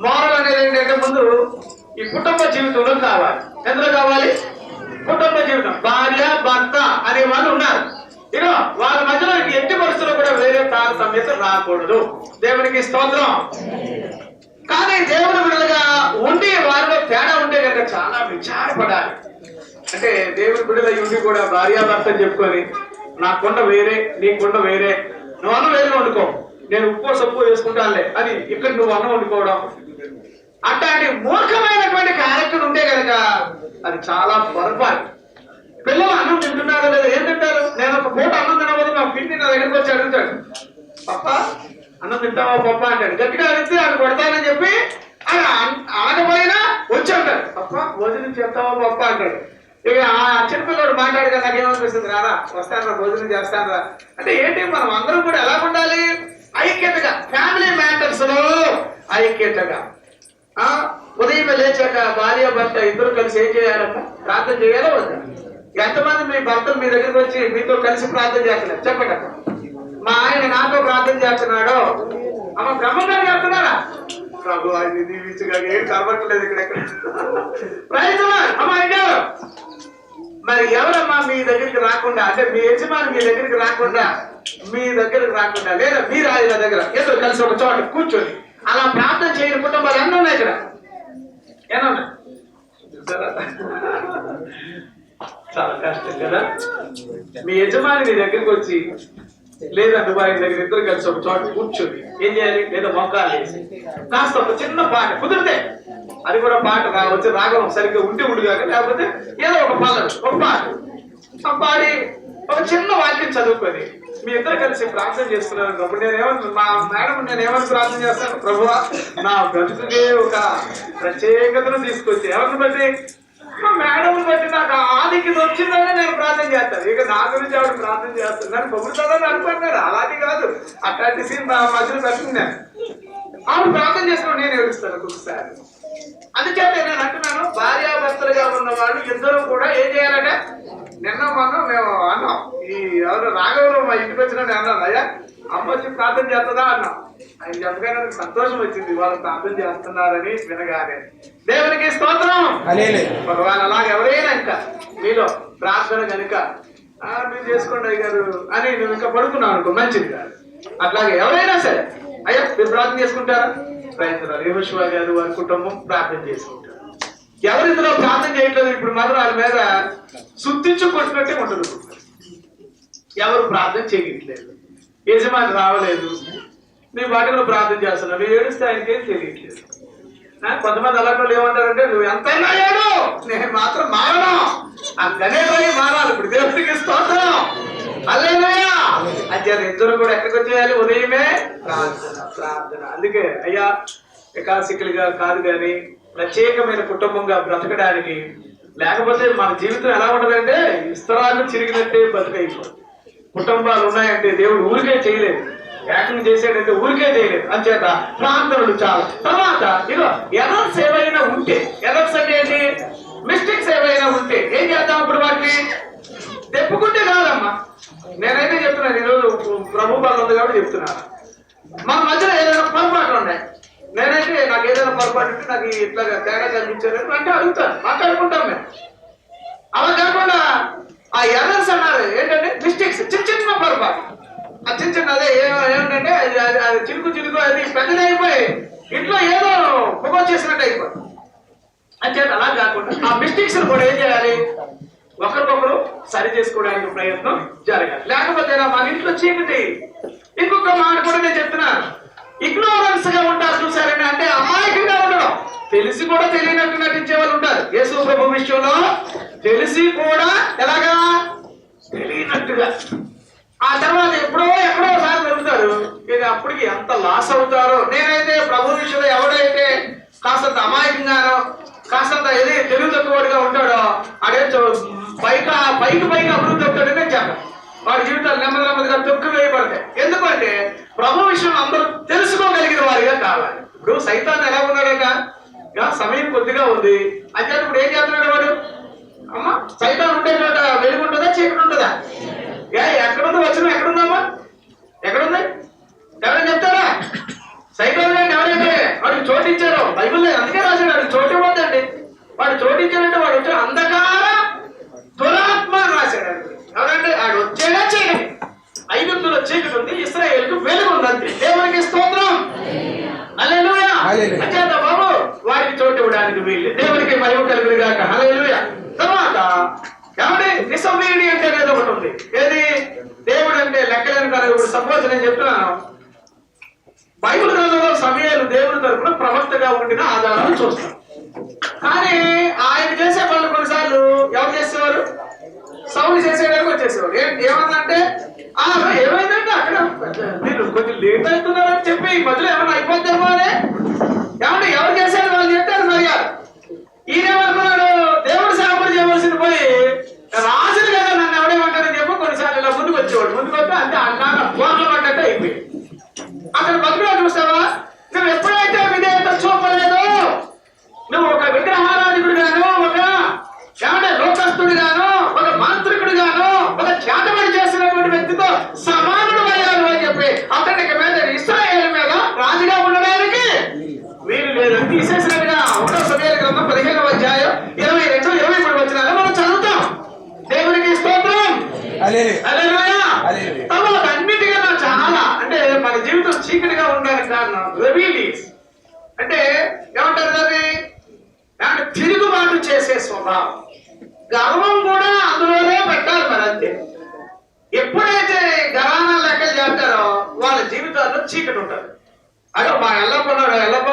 మోరల్ అనేది ఏంటంటే ముందు ఈ కుటుంబ జీవితంలో కావాలి. ఎందులో కావాలి? కుటుంబ జీవితం. భార్య భర్త అనే వాళ్ళు ఉన్నారు. ఇక వాళ్ళ మధ్యలో ఎట్టి పరిస్థితుల్లో కూడా వేరే తారతమ్యత రాకూడదు. దేవునికి స్తోత్రం. కానీ దేవుని బిడ్డలుగా ఉండి వారిలో తేడా ఉంటే కనుక చాలా విచారపడాలి. అంటే దేవుని బిడ్డలై ఉండి కూడా భార్యాభర్త చెప్పుకొని నా కొండ వేరే, నీ కొండ వేరే, నువ్వు అన్నం వేరే వండుకో, నేను ఉప్పు సప్పు వేసుకుంటానులే అని ఇక్కడ నువ్వు అన్నం వండుకోవడం, అట్లాంటి మూర్ఖమైనటువంటి క్యారెక్టర్ ఉంటే కనుక అది చాలా పొరపాటు. పిల్లలు అన్నం తింటున్నారో లేదా? ఏం తింటారు? నేను ఒక పూట అన్నం తినబోదు, మా పిండి నా దగ్గరికి వచ్చి అడుగుతాడు, పప్ప అన్నం తింటావా పప్ప అంటాడు. గట్టిగా అడిగితే అది కొడతానని చెప్పి అనకపోయినా వచ్చి అంటాడు, పప్ప భోజనం చేస్తావా పప్ప అంటాడు. ఇక ఆ చిన్నపిల్లడు మాట్లాడగా నాకేమనిపిస్తుంది, రారా వస్తానరా భోజనం చేస్తానరా అంటే ఏంటి? మనం అందరం కూడా ఎలా ఉండాలి? ఐక్యతగా, ఫ్యామిలీ మ్యాటర్స్ లో ఐక్యతగా. ఉదయం లేచాక భార్య భర్త ఇద్దరు కలిసి ఏం చేయాలమ్మా? ప్రార్థన చేయాలా వద్దా? ఎంతమంది మీ భర్తలు మీ దగ్గరికి వచ్చి మీతో కలిసి ప్రార్థన చేస్తున్నారు చెప్పండి. మా ఆయన నాతో ప్రార్థన చేస్తున్నాడు, అమ్మ బ్రహ్మంగా చేస్తున్నారా? ప్రభు ఆయన దీవించగా ఏం కనబట్టలేదు ఇక్కడ. మరి ఎవరమ్మా మీ దగ్గరికి రాకుండా, అంటే మీ యజమాని మీ దగ్గరికి రాకుండా లేదా మీరు ఆయన దగ్గర ఏదో కలిసి ఒక చోట కూర్చొని అలా ప్రార్థన చేయని కుటుంబాలు ఎన్నో ఉన్నాయి ఇక్కడ, ఎన్నో ఉన్నాయి. చాలా కష్టం కదా. మీ యజమాని మీ దగ్గరికి వచ్చి లేదా నువ్వు ఆయన దగ్గర ఇద్దరు కలిసి ఒక చోట కూర్చొని ఏం చేయాలి? లేదా మొక్కాలి, కాస్త ఒక చిన్న పాట కుదిరితే, అది కూడా పాట వచ్చి రాగం సరిగ్గా ఉంటే ఉండుగాక, లేకపోతే ఏదో ఒక పాట పాడి ఒక చిన్న వాక్యం చదువుకొని మీ ఇద్దరు కలిసి ప్రార్థన చేస్తున్నారు. అప్పుడు మా మేడం నేనేమని ప్రార్థన చేస్తాను? ప్రభువా నా బ్రతుకుకే ఒక ప్రత్యేకతను తీసుకొచ్చి, ఎవరిని బట్టి? మా మేడం బట్టి నాకు ఆదికి వచ్చిందని నేను ప్రార్థన చేస్తాను. ఇక నా గురించి ఆవిడ ప్రార్థన చేస్తున్నాను పొగుడుతుందని అనుకుంటున్నారు. అలాంటి కాదు, అట్లాంటి సీన్ మా మధ్యలో పెట్టుకున్నాను. ఆవిడ ప్రార్థన చేసిన నేను ఏడుస్తాను ఒక్కొక్కసారి. అందుచేత నేను అంటున్నాను, భార్యాభర్తలుగా ఉన్న వాళ్ళు ఇద్దరు కూడా ఏం చేయాలంటే, నిన్న మొన్న మేము అన్నాం, ఈ ఎవరు రాఘవరు మా ఇంటికి వచ్చిన అన్నాను, అయ్యా అమ్మ వచ్చి ప్రార్థన చేస్తుందా అన్నాం. ఆయన చెప్పగానే నాకు సంతోషం వచ్చింది, వాళ్ళు ప్రార్థన చేస్తున్నారని వినగానే. దేవునికి స్తోత్రం. ఒకవేళ అలాగ ఎవరైనా ఇంకా మీలో ప్రార్థన కనుక మీరు చేసుకోండి అయ్యారు అని నువ్వు ఇంకా పడుకున్నావు అనుకో, మంచిది కాదు. అట్లాగే ఎవరైనా సరే అయ్యా మీరు ప్రార్థన చేసుకుంటారా? రైతురాలు యోషువ గారు వారి కుటుంబం ప్రార్థన చేసుకుంటారు. ఎవరు ఇందులో ప్రార్థన చేయట్లేదు ఇప్పుడు మాత్రం వాళ్ళ మీద శుద్ధించు కొట్టినట్టే ఉంటుంది. ఎవరు ప్రార్థన చేయట్లేదు, యజమాని రావలేదు, నీ వాటిలో ప్రార్థన చేస్తున్నావు, నువ్వు ఏడుస్తే ఆయనకేం తెలియట్లేదు. కొంతమంది అలాంటి వాళ్ళు ఏమంటారంటే, నువ్వు ఎంతైనా ఏడు, నేను మాత్రం మారను, అందుకనే పోయి మారాలి. ఇప్పుడు దేవుడికి స్తోత్రం. హల్లెలూయా. అయ్యా ఇద్దరు కూడా ఎక్కడికి వచ్చేయాలి? ఉదయమే ప్రార్థన. అందుకే అయ్యా ఎకాసికలుగా కాదు కానీ ప్రత్యేకమైన కుటుంబంగా బ్రతకడానికి, లేకపోతే మన జీవితం ఎలా ఉంటదంటే ఇస్తరాలు చిరిగినట్టే బతుకైపోతుంది. కుటుంబాలు ఉన్నాయంటే దేవుడు ఊరికే చేయలేదు, యాక్టింగ్ చేసేటంటే ఊరికే చేయలేదు అంచేత ప్రార్థనలు చాలా. తర్వాత ఇదో ఎర్రర్స్ ఏవైనా ఉంటే, ఎర్రర్స్ అంటే ఏంటి, మిస్టేక్స్ ఏవైనా ఉంటే ఏం చేద్దాం ఇప్పుడు వాటిని తెప్పుకుంటే కాదమ్మా. నేనైతే చెప్తున్నాను, ఈరోజు ప్రభు బాధ ఉంది కాబట్టి చెప్తున్నాను. మన మధ్యలో ఏదైనా పొరపాట్లు ఉన్నాయి, నేనైతే నాకు ఏదైనా పొరపాటు ఉంటే నాకు ఇట్లా తేడా కనిపించారు అంటే అడుగుతాను, మాట్లాడుకుంటాం మేము. అలా కాకుండా ఆ ఎర్రర్స్ అన్నారు ఏంటంటే మిస్టేక్స్, చిన్న చిన్న పొరపాటు, ఆ చిన్న చిన్న అదే ఏమిటంటే అది చిలుకు అది పెద్దదైపోయి ఇంట్లో ఏదో పొగ చేసినట్టు అయిపోయి అంచేత అలా కాకుండా ఆ మిస్టేక్స్ కూడా ఏం చేయాలి, ఒకరికొకరు సరి చేసుకోవడానికి ప్రయత్నం జరగాలి. లేకపోతే మన ఇంట్లో చీకటి. ఇంకొక మాట కూడా నేను చెప్తున్నాను, ఇగ్నోరెన్స్ గా ఉంటారు చూసారండి, అంటే అమాయకంగా ఉండడం. తెలిసి కూడా తెలియనట్టు నటించే వాళ్ళు ఉంటారు. యేసు ప్రభు విషయంలో తెలిసి కూడా ఎలాగా తెలియనట్టుగా, ఆ తర్వాత ఎప్పుడో సారి దొరుకుతారు. ఇక అప్పటికి ఎంత లాస్ అవుతారో. నేనైతే ప్రభు విషయంలో ఎవడైతే కాస్తంత అమాయకంగానో కాస్తంత ఏది తెలుగు తక్కువగా ఉంటాడో అదే పైకి అభివృద్ధి అవుతాడని నేను చెప్పాను. వాడి జీవితాలు నెమ్మదిగా తొక్కు వేయబడతాయి. ఎందుకంటే ప్రభు విషయం అందరూ తెలుసుకోగలిగిన వారిగా కావాలి. ఇప్పుడు సైతాన్ ఎలా ఉన్నాడట, సమయం కొద్దిగా ఉంది అంటే ఇప్పుడు ఏం చేస్తున్నాడు వాడు, అమ్మ సైతాన్ ఉంటే చోట వెలుగు ఉంటుందా చీకటి ఉంటుందా? ఎక్కడుంది వచ్చిన ఎక్కడుందమ్మా, ఎక్కడుంది ఎవరైనా చెప్తారా? సైతాన్ గారిని ఎవరైతే వాడికి చోటు ఇచ్చారో బైబిల్లో అందుకే రాశాడు, వాడికి చోటు ఇవ్వద్దండి. వాడు చోటు ఇచ్చాడంటే వాడు వచ్చే అంధకార దురాత్మ అని రాశాడు. ఎవరంటే వాడు వచ్చేలా చీకటి, ఐగుప్తులో చీకటి ఉంది, ఇశ్రాయేలుకు వెలుగు ఉంది అంతే. దేవునికి స్తోత్రం, హల్లెలూయా. అంచేత బాబు వాడికి చోటు ఇవ్వడానికి వీళ్ళు, దేవునికి మహిమ కలుగును గాక, హల్లెలూయా. తర్వాత కాబట్టి డిసొబీడియంట్ అనేది ఒకటి ఉంది. ఏది, దేవుడు అంటే లెక్కలేని కాదు. ఇప్పుడు సపోజ్ నేను చెప్తున్నాను, బైబిల్ గ్రంథంలో సమయాలు దేవుడి తరపున ప్రవక్తగా ఉండిన ఆధారాలు చూస్తాం. కానీ ఆయన చేసే పనులు కొన్నిసార్లు ఎవరు చేసేవారు, సౌలు చేసేయడానికి వచ్చేసేవారు. ఏమన్నంటే ఏమైందంటే అక్కడ మీరు కొంచెం లేట్ అవుతున్నారని చెప్పి ఈ మధ్యలో ఏమైనా అయిపోద్దేమో అని ఏమంటే ఎవరు చేశారు వాళ్ళు చెప్తే అది మర్యాద. ఈయనేమనుకున్నాడు, దేవుడు సేవకుడు చేయవలసింది పోయి రాజులు కదా నన్ను ఎవడేమంటారని చెప్పి కొన్నిసార్లు ఇలా ముందుకు వచ్చేవాడు. ముందుకు వస్తే అంటే అన్నాక ఫోన్లు పడ్డట్టు అయిపోయి అక్కడ బతుకులో చూస్తావా. నువ్వు ఎప్పుడైతే విధేయత చూపలేదో, నువ్వు ఒక విగ్రహారాధికుడు గాను, ఒక ఏమంటే లోకస్తుడు గాను, ఒక మాంత్రికుడు గాను, ఒక ఖ్యాతమని చేసినటువంటి వ్యక్తితో సమానుడు అయ్యారు అని చెప్పి అతనికి మీద ఇశ్రాయేలు మీద రాజుగా ఉండడానికి వీలు లేదు తీసేసినట్టుగా 1వ సమూయేలు గ్రంథం 15వ అధ్యాయం 22-23 వచనాలు మనం చదువుతాం. దేవునికి స్తోత్రం, హల్లెలూయా. తర్వాత అన్నిటికన్నా చాలా అంటే మన జీవితం చీకటిగా ఉండడానికి కారణం రెబెలియస్, అంటే ఏమంటారు దాన్ని, అంటే తిరుగుబాటు చేసే స్వభావం. గర్వం కూడా అందులోనే పెట్టాలి మరి అంతే. ఎప్పుడైతే గరానా లెక్కలు చేస్తారో వాళ్ళ జీవితాల్లో చీకటి ఉంటుంది. అదో మా ఎల్లప్ప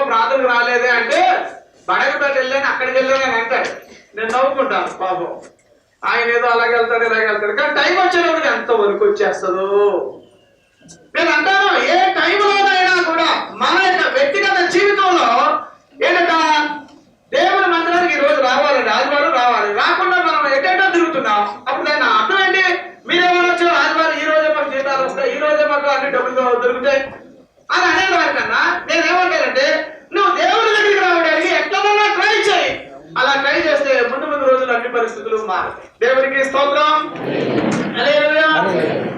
ప్రార్థనకు రాలేదే అంటే బడగపేట వెళ్ళాను అక్కడికి వెళ్ళాను అంటాడు. నేను నవ్వుకుంటాను, పాపం ఆయన ఏదో అలాగే వెళ్తాడు ఇలాగే వెళ్తాడు. కానీ టైం వచ్చినప్పుడు ఎంత వరకు వచ్చేస్తుందో నేను అంటాను. ఏ టైంలోనైనా కూడా మన యొక్క వ్యక్తిగత జీవితంలో ఏంటంట, దేవుని మందిరానికి ఈ రోజు రావాలండి, ఆదివారం రావాలి, రాకుండా మనం ఎటేటో తిరుగుతున్నాం. అప్పుడు దాన్ని అర్థం ఏంటి, మీరేమనొచ్చు ఆదివారం ఈ రోజే మాకు జీతాలు వస్తాయి, ఈ రోజే మాకు అన్ని డబ్బులు దొరుకుతాయి అని అనేది వారికన్నా నేనేమంటానంటే, నువ్వు దేవుడి దగ్గరికి రావడానికి ఎట్లన్నా ట్రై చేయి. అలా ట్రై చేస్తే ముందు రోజులు అన్ని పరిస్థితులు మారుతాయి. దేవునికి స్తోత్రం, హల్లెలూయా.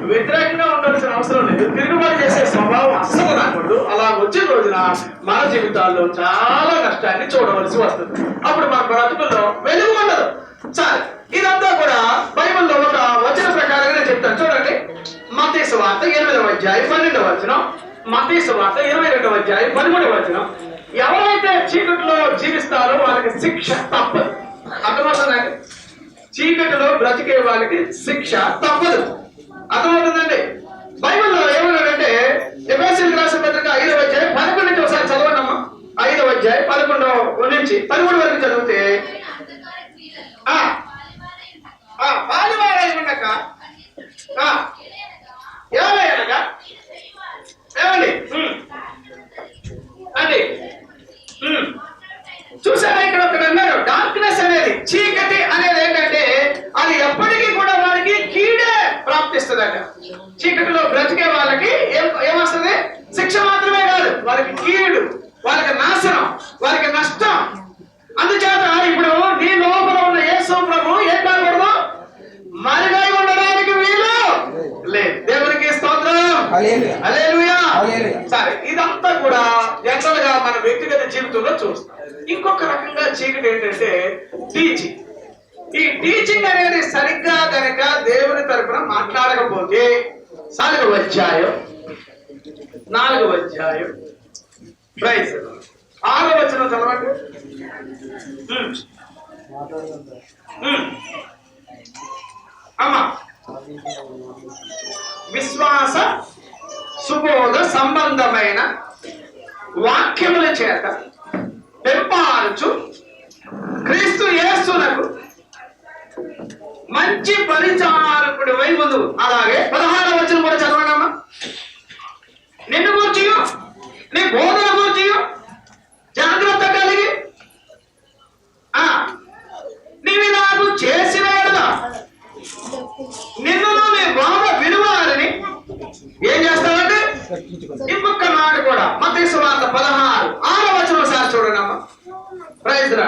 వ్యతిరేకంగా ఉండాల్సిన అవసరం లేదు, తిరుగుబాటు చేసే స్వభావం అస్సలు రాకూడదు. అలా వచ్చిన రోజున మన జీవితాల్లో చాలా కష్టాన్ని చూడవలసి వస్తుంది. అప్పుడు మన బ్రతుకుల్లో వెలుగు ఉండదు. సరే, ఇదంతా కూడా బైబిల్లో ఒక వచన ప్రకారంగా నేను చెప్తాను. చూడండి, మత్తయి సువార్త 8వ అధ్యాయం 12వ వచనం, మత్తయి సువార్త 22వ అధ్యాయం 13వ వచనం. ఎవరైతే చీకటిలో జీవిస్తారో వాళ్ళకి శిక్ష తప్పదు. అర్థమవుతుందండి, చీకటిలో బ్రతికే వాళ్ళకి శిక్ష తప్పదు. అర్థమవుతుందండి. బైబిల్లో ఏమన్నాడంటే ఎఫెసీయులకు రాసిన పత్రిక 5వ అధ్యాయం 11 నుంచి ఒకసారి చదవండమ్మా. 5వ అధ్యాయం 11 నుంచి 13 వరకు చదివితే, పాలివారై ఉండక ఏమయ్యనగా ఏమండి అండి చూసారా, ఇక్కడ ఒకటి అన్నారు, డార్క్నెస్ అనేది, చీకటి అనేది ఏంటంటే అది ఎప్పటికీ కూడా వారికి కీడే ప్రాప్తిస్తుందట. చీకటిలో బ్రతికే వాళ్ళకి ఏమొస్తుంది, వారికి కీడు, వారికి నాశనం, వారికి నష్టం. అందుచేత ఇప్పుడు నీ లోపల ఉన్న యేసు ప్రభు ఏం కాకూడదు, మరుగై ఉండడానికి వీలు లేదు. దేవునికి స్తోత్రం, హల్లెలూయా. సరే, ఇదంతా కూడా జనరల్ గా మన వ్యక్తిగత జీవితంలో చూస్తాం. ఇంకొక రకంగా చీకటి ఏంటంటే టీచింగ్. ఈ టీచింగ్ అనేది సరిగ్గా గనక దేవుని తరపున మాట్లాడకపోతే 4వ అధ్యాయం 6వ వచనం చదవండి. అమ్మా, విశ్వాస సుబోధ సంబంధమైన వాక్యముల చేత పెంపారుచు క్రీస్తు యేసునకు మంచి పరిచారకుడి వై ముందు. అలాగే 16వ వచనం కూడా చదవండి అమ్మా. నిన్ను గూర్చి, నీ బోధన గూర్చి జాగ్రత్త కలిగి నీవి నాకు చేసిన నిన్ను నీ బోధ విలువాలని ఏం చేస్తావంటే ఇంకొక మాట కూడా మత్తయి సువార్త 16వ వచనం సార్ చూడండి అమ్మా. ప్రైజ్ రా.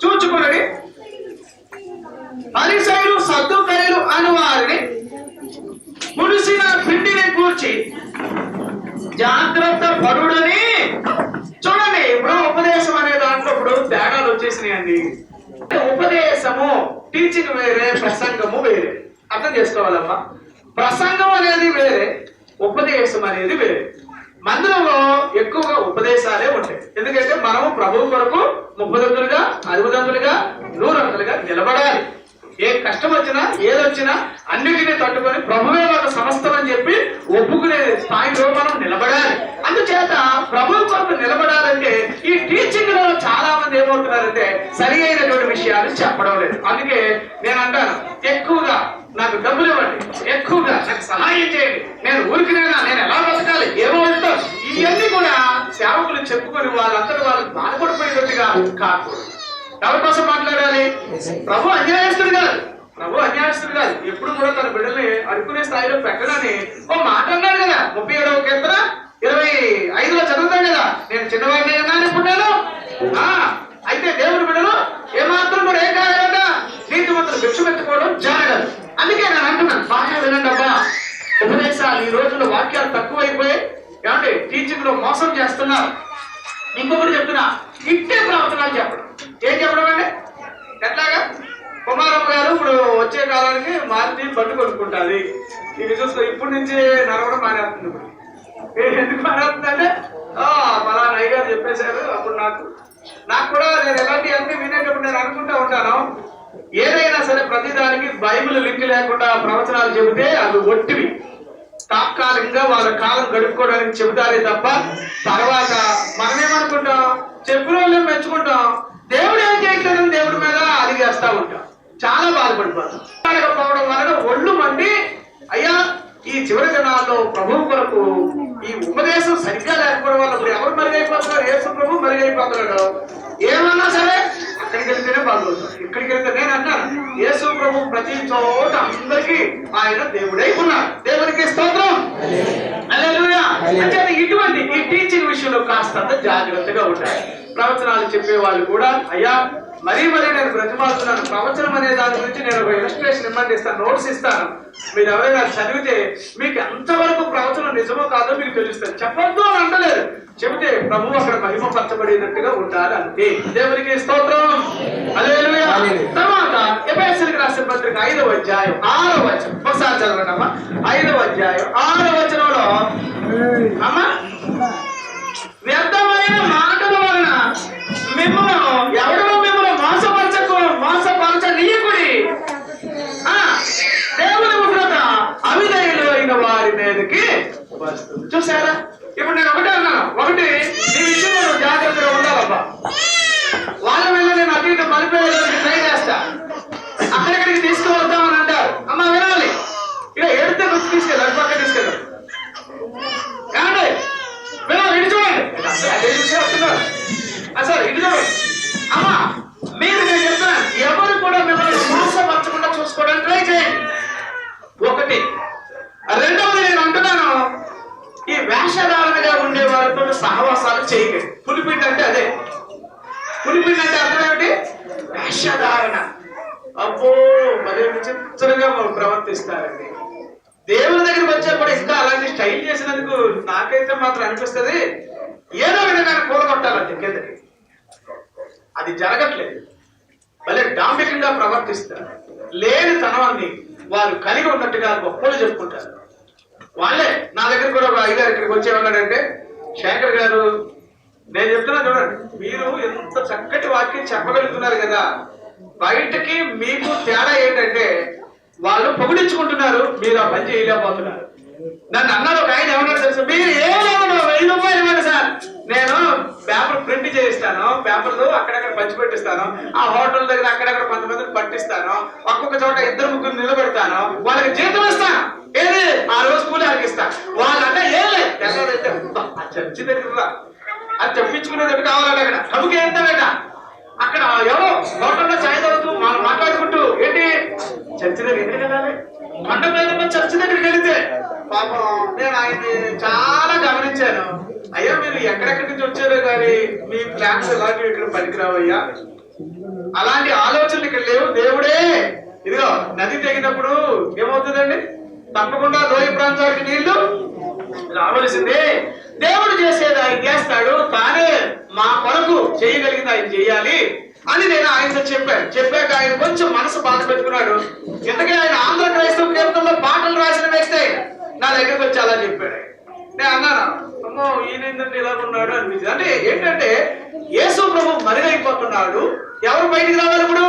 చూచుకున్నది పరిసయులు సద్దుకయ్యులు అను వారిని పులిసిన పిండిని కూర్చి జాగ్రత్త పడుడని. చూడండి, ఇప్పుడు ఉపదేశం అనే దాంట్లో ఇప్పుడు తేడాలు వచ్చేసినాయండి. ఉపదేశము, టీచింగ్ వేరే, ప్రసంగము వేరే. అర్థం చేసుకోవాలమ్మా. ప్రసంగం అనేది వేరే, ఉపదేశం అనేది వేరే. మందిరంలో ఎక్కువగా ఉపదేశాలే ఉంటాయి. ఎందుకంటే మనము ప్రభువు కొరకు 30 దంతులుగా 60 దంతులుగా 100 దంతులుగా నిలబడాలి. ఏ కష్టం వచ్చినా ఏదొచ్చినా అన్నిటినీ తట్టుకొని ప్రభువే ఒక సమస్తం అని చెప్పి ఒప్పుకునే స్థాయిలో మనం నిలబడాలి. అందుచేత ప్రభువు కొరకు నిలబడాలంటే ఈ టీచింగ్ లో చాలా మంది ఏమవుతున్నారంటే సరి అయినటువంటి విషయాలు చెప్పడం లేదు. అందుకే నేను అంటాను, ఎక్కువగా నాకు డబ్బులు ఇవ్వండి, ఎక్కువగా నాకు సహాయం చేయండి, నేను ఊరికినైనా నేను ఎలా బతకాలి, ఏమో వెళ్తాం. ఇవన్నీ కూడా సేవకులు చెప్పుకొని వాళ్ళంతటి వాళ్ళు బాధపడిపోయేటట్టుగా కాకూడదు. ఎవరి కోసం మాట్లాడాలి? ప్రభు అన్యాయస్తుడు కాదు, ప్రభు అన్యాయస్తుడు కాదు. ఎప్పుడు కూడా తన బిడ్డల్ని అడుకునే స్థాయిలో పెట్టడాన్ని ఓ మాట అన్నాడు కదా. 37వ కీర్తన 25లో చదువుతాం కదా, నేను చిన్నవాడిని అన్నాను ఎప్పుడు నేను. అయితే దేవుని బిడ్డలు ఏమాత్రం కూడా ఏం కావాలట, నీతిమంతులు భిక్షమెత్తుకోవడం జరగదు. అందుకే నేను అంటున్నాను, బాగా వినండి అబ్బా. ఉపదేశాలు ఈ రోజుల్లో వాక్యాలు తక్కువైపోయి ఏమంటే టీచింగ్ లో మోసం చేస్తున్నారు. ఇంకొకటి చెప్తున్నా, ఇట్టే ప్రవచనాలు చెప్పడం. ఏం చెప్పడం అండి? ఎట్లాగా? కుమారమ్మ గారు ఇప్పుడు వచ్చే కాలానికి మారుతి బండి కొనుక్కుంటుంది. ఇవి చూసుకో, ఇప్పటి నుంచి నడవడం మానేస్తుంది. ఇప్పుడు ఎందుకు మానేస్తుందంటే మళ్ళా నయ్య గారు చెప్పేశారు. అప్పుడు నాకు కూడా నేను ఎలాంటి అన్ని వినేటప్పుడు నేను అనుకుంటా ఉంటాను, ఏదైనా సరే ప్రతిదానికి బైబిల్ లింక్ లేకుండా ప్రవచనాలు చెబితే అవి ఒట్టివి, తాత్కాలికంగా వాళ్ళ కాలం గడుపుకోవడానికి చెబుతారే తప్ప తర్వాత మనమేమనుకుంటాం, చెప్పిన వాళ్ళే మెచ్చుకుంటాం, దేవుడు ఏం చేయట్లేదని దేవుడి మీద అడిగేస్తా ఉంటాం. చాలా బాధపడిపోతాం. పోవడం వలన ఒళ్ళు మండి, అయ్యా ఈ చివరి దినాల్లో ప్రభువు కొరకు ఈ ఉపదేశం సరిగ్గా లేకపోవడం వల్ల ఇప్పుడు ఎవరు మరుగైపోతున్నారు? యేసు ప్రభు మరుగైపోతున్నాడు. ఏమన్నా సరే అక్కడికి వెళ్తేనే బాగుంటుంది, ఇక్కడికి వెళ్తే. నేను అన్నాను, యేసు ప్రభు ప్రతి చోట అందరికీ ఆయన దేవుడై ఉన్నాడు. దేవునికి స్తోత్రం, హల్లెలూయా. అంటే ఇటువంటి ఈ టీచింగ్ విషయంలో కాస్తంత జాగ్రత్తగా ఉంటాయి. ప్రవచనాలు చెప్పే వాళ్ళు కూడా, అయ్యా మరీ నేను బ్రతిమాలుతున్నాను, ప్రవచనం అనే దాని గురించి నేను ఒక ఇలస్ట్రేషన్ ఇవ్వండి ఇస్తాను, నోట్స్ ఇస్తాను. మీరు ఎవరైనా చదివితే మీకు ఎంతవరకు ప్రవచనం నిజమో కాదో మీకు తెలుస్తుంది. చెప్పొద్దు అని అంటలేదు, చెబితే ప్రభు అక్కడ మహిమపరచబడేటట్టుగా ఉండాలి అంతే. దేవునికి స్తోత్రం, హల్లెలూయా. తర్వాత ఎఫెసీయులకు రాసిన పత్రిక 5వ అధ్యాయం 6వ వచనం ఒకసారి చదవండి అమ్మా. 5వ అధ్యాయం 6వ వచనంలో, అమ్మా, వ్యర్థమైన మాటల వలన మిమ్మల్ని ఎవడో మిమ్మల్ని మోసపరచనీయకుడి, దేవుని ఉగ్రత అవిధేయులు అయిన వారి మీదకి వస్తుంది. చూసారా? ఇప్పుడు నేను ఒకటే అన్నాను, ఒకటి ఈ విషయంలో జాగ్రత్తగా ఉండాలబ్బా. వాళ్ళ మీద నేను అటు ఇటు మలిపేయడానికి ట్రై చేస్తా, అక్కడెక్కడికి తీసుకువద్దామని అంటారు. అమ్మ వినాలి, ఇక ఎడితే వచ్చి తీసుకెళ్ళి అటు పక్క తీసుకెళ్ళారు. ఏమండి వినాలి, ఇటు చూడండి, అదే చూసే వస్తున్నారు సార్, ఇటు చూడండి. అమ్మా మీరు, నేను చెప్తున్నాను, ఎవరు కూడా మిమ్మల్ని మోసపరచకుండా చూసుకోవడానికి ట్రై చేయండి. ఒకటి. రెండవది నేను అంటున్నాను, ఈ వేషధారణగా అందరితో సహవాసాలు చేయకండి. పులిపిండి అంటే అదే. పులిపిండి అంటే అర్థం ఏమిటి? వేషధారణ. అబ్బో మరి విచిత్రంగా ప్రవర్తిస్తారండి. దేవుని దగ్గరికి వచ్చా కూడా ఇంకా అలాంటి స్టైల్ చేసినందుకు నాకైతే మాత్రం అనిపిస్తుంది ఏదో విధంగా కూడగొట్టాలంటే కిందకి. అది జరగట్లేదు. భలే డాంబికంగా ప్రవర్తిస్తారు. లేని తనవాన్ని వారు కలిగి ఉన్నట్టుగా గొప్పలు చెప్పుకుంటారు. వాళ్ళే నా దగ్గర కూడా ఒక అయ్యగారు ఇక్కడికి వచ్చేవాళ్ళంటే, శేఖర్ గారు నేను చెప్తున్నా చూడండి, మీరు ఎంత చక్కటి వాక్యం చెప్పగలుగుతున్నారు కదా, బయటకి మీకు తేడా ఏంటంటే వాళ్ళు పొగిడించుకుంటున్నారు, మీరు ఆ పని చేయలేకపోతున్నారు. నన్ను అన్నారు ఒక ఆయన ఏమన్నాడు తెలుసు, మీరు ఏమన్నా 1000 రూపాయలు ఇవ్వండి సార్, నేను పేపర్ ప్రింట్ చేయిస్తాను, పేపర్లు అక్కడక్కడ పంచి పెట్టిస్తాను, ఆ హోటల్ దగ్గర అక్కడక్కడ కొంతమందిని పట్టిస్తాను, ఒక్కొక్క చోట 2-3 నిలబెడతాను, వాళ్ళకి జీతం ఇస్తాను, ఏది ఆ రోజు కూలి ఆగిస్తాను. వాళ్ళంటే ఏం లేదు తెల్లదైతే ఆ చర్చి దగ్గర అది చెప్పించుకునేది కావాలంటే అక్కడ డబ్బుకి ఏంటంట అక్కడ ఎవరో హోటల్లో ఛాయ్ తాగుతూ మనం మాట్లాడుకుంటూ ఏంటి చర్చి దగ్గర ఎక్కడికి వెళ్ళాలి, కొండ మీద చర్చి దగ్గరికి వెళితే పాపం నేను ఆయన్ని చాలా గమనించాను. అయ్యా మీరు ఎక్కడెక్కడి నుంచి వచ్చారో కానీ మీ ప్లాన్స్ ఎలాంటివి ఇక్కడ పనికిరావయ్యా, అలాంటి ఆలోచనలు ఇక్కడ లేవు. దేవుడే ఇదిగో నది తెగినప్పుడు ఏమవుతుందండి, తప్పకుండా లోయ ప్రాంతానికి నీళ్లు రావలసిందే. దేవుడు చేసేది ఆయన చేస్తాడు, కానీ మా కొరకు చేయగలిగింది ఆయన చేయాలి అని నేను ఆయనతో చెప్పాక ఆయన కొంచెం మనసు బాధ పెట్టుకున్నాడు. ఇంతకీ ఆయన ఆంధ్ర క్రైస్తవ కీర్తనలో పాటలు రాసిన వ్యక్తే నా దగ్గరకు వచ్చి అలా చెప్పాడు. నేను అన్నాను, అమ్మో ఈయన ఏంటంటే ఇలా ఉన్నాడు అనిపించింది. అంటే ఏంటంటే యేసు ప్రభు మరుగైపోతున్నాడు, ఎవరు బయటికి రావాలి ఇప్పుడు?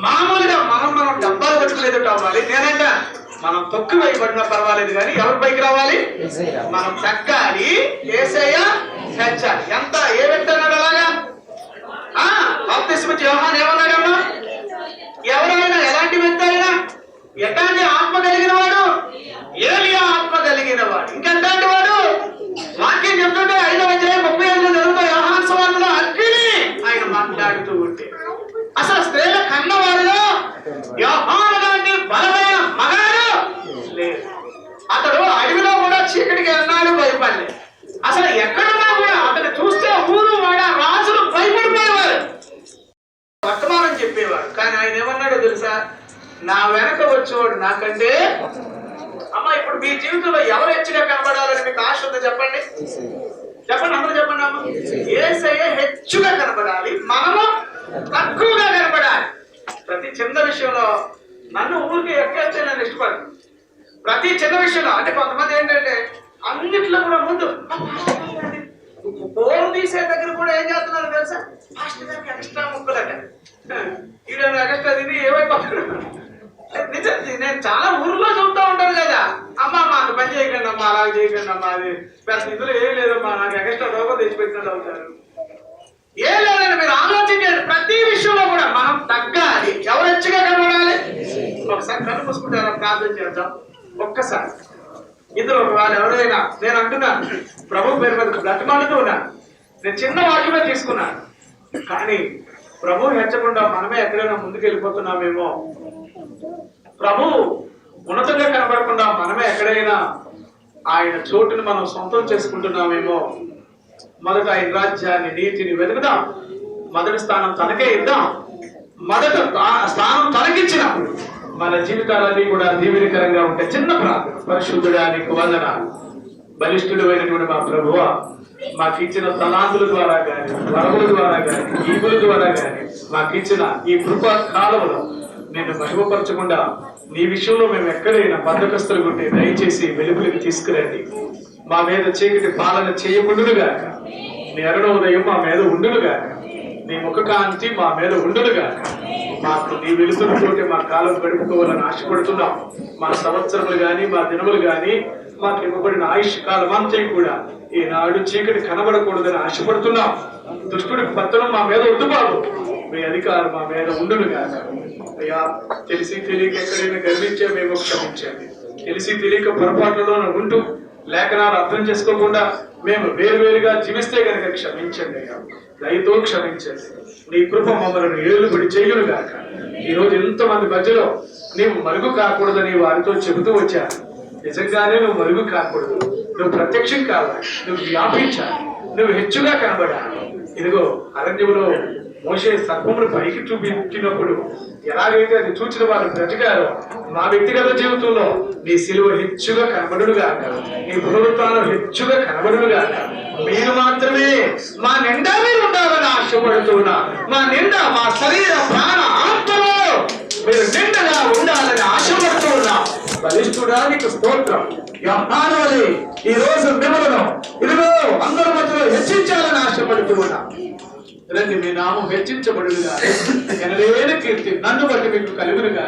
మామూలుగా మనం డబ్బాలు పెట్టుకునేది అవ్వాలి. నేనంట మనం తొక్కు వేయబడినా పర్వాలేదు కానీ ఎవరి పైకి రావాలి? మనం తగ్గాలి, యేసయ్య హెచ్చాలి. ఎంత ఏ వ్యక్తి అన్నాడు అలాగా? బాప్తిస్మా యోహాను ఏమన్నాడమ్మా? ఎవరైనా ఎలాంటి వ్యక్తి అయినా ఎలాంటి ఆత్మ కలిగిన వాడు? ఏలియా ఆత్మ కలిగిన వాడు. ఇంకెంటాంటి వాడు? వాక్యం చెప్తుంటే 5వ అధ్యాయం 35 జరుగుతాయి యోహాను సువార్తలో అగ్ని ఆయన మాట్లాడుతూ ఉంటే అసలు స్త్రీల కన్న వారిలో యోహాను లాంటి బలమైన మగాడు లేదు. అతడు అడవిలో కూడా చీకటికి వెళ్ళాడు, భయపడలే. అసలు ఎక్కడున్నా కూడా అతను చూస్తే ఊరు వాడ రాజులు భయపడిపోయేవారు, వర్తమానం చెప్పేవాడు. కానీ ఆయన ఏమన్నాడో తెలుసా? నా వెనక వచ్చేవాడు నాకంటే. అమ్మ ఇప్పుడు మీ జీవితంలో ఎవరు హెచ్చుగా కనబడాలని మీకు ఆశ ఉందో చెప్పండి, చెప్పండి, అందరూ చెప్పండి. అమ్మ యేసయ్య హెచ్చుగా కనబడాలి, మనము తక్కువగా కనబడాలి. ప్రతి చిన్న విషయంలో నన్ను ఊరికి ఎక్కేస్తే నేను ఇష్టపడను. ప్రతి చిన్న విషయంలో అంటే కొంతమంది ఏంటంటే అన్నిట్లో కూడా ముందు బోరు తీసే దగ్గర కూడా ఏం చేస్తున్నారు తెలుసా? ఫాస్ట్ గారికి ఎక్స్ట్రా ముక్కలట, ఈడ ఎక్స్ట్రా తిని ఏమైపోతున్నాడు. నిజం, నేను చాలా ఊర్లో చూస్తూ ఉంటాను కదా, అమ్మ అంత పని చేయకండి అమ్మా, అలాగ చేయకండి అమ్మా, అది పెద్ద ఇందులో ఏం లేదమ్మా, నాకు ఎక్స్ట్రా రోగం తెచ్చిపెట్టినట్టు అవుతారు. ఏం లేదండి, మీరు ఆలోచించండి. ప్రతి విషయంలో కూడా మనం తగ్గాలి. ఎవరు హెచ్చుగా కనబడాలి? ఒకసారి కన్ను మూసుకుంటారా? ప్రార్థన చేద్దాం ఒక్కసారి. ఇద్దరు వాళ్ళు ఎవరైనా, నేను అంటున్నాను ప్రభు పేరు మీద బ్రతిమాలుతూ ఉన్నాను, నేను చిన్న వాక్యమే తీసుకున్నాను, కానీ ప్రభు హెచ్చకుండా మనమే ఎక్కడైనా ముందుకు వెళ్ళిపోతున్నామేమో, ప్రభు ఉన్నతంగా కనబడకుండా మనమే ఎక్కడైనా ఆయన చోటుని మనం సొంతం చేసుకుంటున్నామేమో. మొదట ఆయన రాజ్యాన్ని నీతిని వెతుకుదాం, మొదటి స్థానం తనకే ఇద్దాం. మొదట స్థానం తనకిచ్చినప్పుడు మన జీవితాలన్నీ కూడా దీవెనకరంగా ఉంటే. చిన్న ప్రార్థన. పరిశుద్ధుడానికి వందనాలు. బలిష్ఠుడు అయినటువంటి మా ప్రభువా, మాకు ఇచ్చిన తలాంతుల ద్వారా కానీ, వరముల ద్వారా కానీ, ఈవుల ద్వారా కానీ మాకు ఇచ్చిన ఈ కృపా కాలంలో నేను మహిమపరచకుండా నీ విషయంలో మేము ఎక్కడైనా బద్ధకస్తులు ఉంటే దయచేసి వెలుగులకు తీసుకురండి. మా మీద చీకటి పాలన చేయకుండునుగాక, నీ అరుణోదయం మా మీద ఉండునుగాక, నీ ముఖకాంతి మా మీద ఉండునుగాక. మాకు నీ వెలుతురుతోటి మా కాలం గడుపుకోవాలని ఆశపడుతున్నాం. మా సంవత్సరములు గాని, మా దినములు గాని, మాకు ఇవ్వబడిన ఆయుష్ కాలం అంతా కూడా ఈనాడు చీకటి కనబడకూడదని ఆశపడుతున్నాం. దుష్టుడికి పత్రం మా మీద వద్దు బాబు, మీ అధికారం మా మీద ఉండునుగాక. అయ్యా, తెలిసి తెలియక ఎక్కడైనా గర్వించే మేము క్షమించండి. తెలిసి తెలియక పొరపాట్లలో ఉంటూ లేఖనాలు అర్థం చేసుకోకుండా మేము వేరువేరుగా జీవిస్తే కనుక క్షమించండి అయ్యా, దయతో క్షమించండి. నీ కృప మమ్మల్ని ఏలుబడి చేయునుగాక. ఈ రోజు ఎంతమంది మధ్యలో నీవు మరుగు కాకూడదని వారితో చెబుతూ వచ్చాను. నిజంగానే నువ్వు మరుగు కాకూడదు. నువ్వు ప్రత్యక్షం కావాలి, నువ్వు వ్యాపించాలి, నువ్వు హెచ్చుగా కనబడాలి. ఇదిగో అరణ్యంలో మోషే సర్పమును పైకి చూపించినప్పుడు ఎలాగైతే అది చూచిన వారు బ్రతికారో, మా వ్యక్తిగత జీవితంలో నీ సిలువ హెచ్చుగా కనబడుగా, నీ పునరుత్థానం హెచ్చుగా కనబడుగా. మీరు మాత్రమే మా నిండా మీరు ఉండాలని ఆశపడుతున్నా, మా నిండా మా శరీర ప్రాణ ఆత్మలో మీరు నిండగా ఉండాలని ఆశపడుతున్నా. బలిష్ఠుడా నీకు స్తోత్రం. యోహానువలే ఈ రోజు మిమ్మలను ఇదిగో అందరి మధ్యలో హెచ్చించాలని ఆశపడుతూ ఉన్నా. రండి, మీ నామం హెచ్చించబడుగా. ఎనలేని కీర్తి నన్ను బట్టి మీకు కలుగునుగా,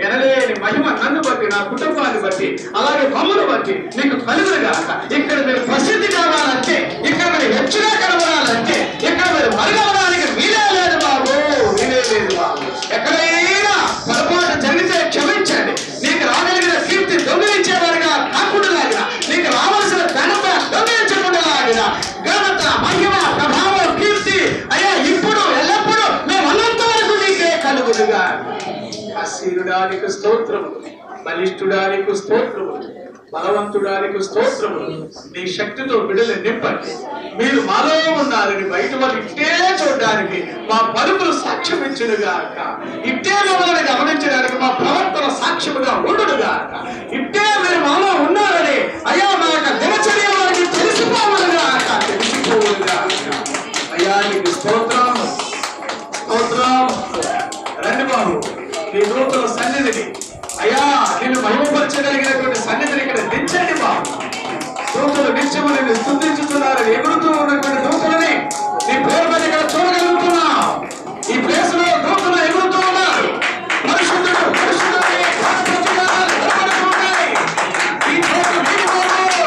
ఎనలేని మహిమ నన్ను బట్టి, నా కుటుంబాన్ని బట్టి, అలాగే మమ్మను బట్టి మీకు కలుగునుగా. ఇక్కడ మీరు ప్రసిద్ధి కావాలంటే, ఇక్కడ మీరు హెచ్చుగా కనబడాలంటే, ఇక్కడ మీరు మరుగవడానికి వీలే లేదు బాబు, వీలే లేదు బాబు. ఎక్కడైనా పొరపాటు జరిగితే క్షమించండి. నీకు రాగలిగిన కీర్తి దొంగిలించేవారుగా కాకుండా, నీకు రావాల్సిన ఘనత దొంగిలించకుండా, ఘనత మహిమ ప్రభావం కీర్తి అయ్యా ఇప్పుడు ఎల్లప్పుడూ మేము అన్నంత వరకు నీకే కలుగునుగా. అశీరుడానికి స్తోత్రములు, బలిష్ఠుడానికి స్తోత్రములు, బలవంతుడానికి స్తోత్రములు. నీ శక్తితో బిడ్డలు నింపండి. మీరు మాలో ఉన్నారని బయట వారు ఇట్టే చూడడానికి మా పలుకులు సాక్ష్యం ఇచ్చునుగాక. ఇట్టే మమ్మల్ని గమనించడానికి మా ప్రవర్తన సాక్ష్యముగా ఉండునుగాక. ఇట్టే మీరు మాలో ఉన్నారని అయ్యా మా యొక్క దినచర్య వారికి తెలిసిపోవునుగాక, తెలిసిపోవునుగాక. అయ్యా నీకు స్తోత్రం, స్తోత్రం. రండి బాబు, నీ దూతల సన్నిధిని అయ్యా నేను మహిమపరచగలిగినటువంటి సన్నిధిని ఇక్కడ దించండి బాబు. దూతలు నిత్యము నేను స్తుతించుతున్నారని ఎగురుతూ ఉన్నటువంటి దూతలని నీ పేరు మీద ఇక్కడ చూడగలుగుతున్నాం. ఈ ప్లేస్ లో దూతలు ఎగురుతూ ఉన్నారు. పరిశుద్ధుడు పరిశుద్ధుడని ఘనపరచుకోవాలి, కనబడుతున్నాయి. ఈ చోటు నీకు బాబు,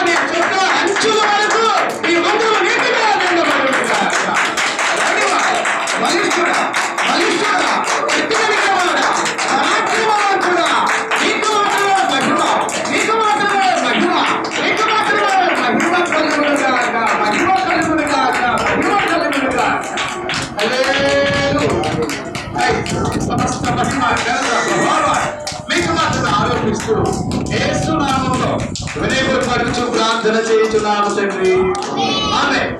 నీ చుట్ట అంచుల వరకు ఈ మందులు నీటిగా నిండబడుతుందా. బలిష్ఠుడా, బలిష్ఠుడా, శక్తిగలిగినవాడా, పరాక్రమవంతుడా, నీకు మాత్రమే మహిమ, నీకు మాత్రమే మహిమ, నీకు మాత్రమే మహిమ కలుగునుగాక, మహిమ కలుగునుగాక, మహిమ కలుగునుగాక. హల్లెలూయా. సమస్త మహిమ ఘనత ప్రభావాలు మీకు మాత్రమే ఆరోపిస్తూ యేసు నామములో వినయపరుచు ప్రార్థన చేయుచున్నాము తండ్రి. ఆమేన్.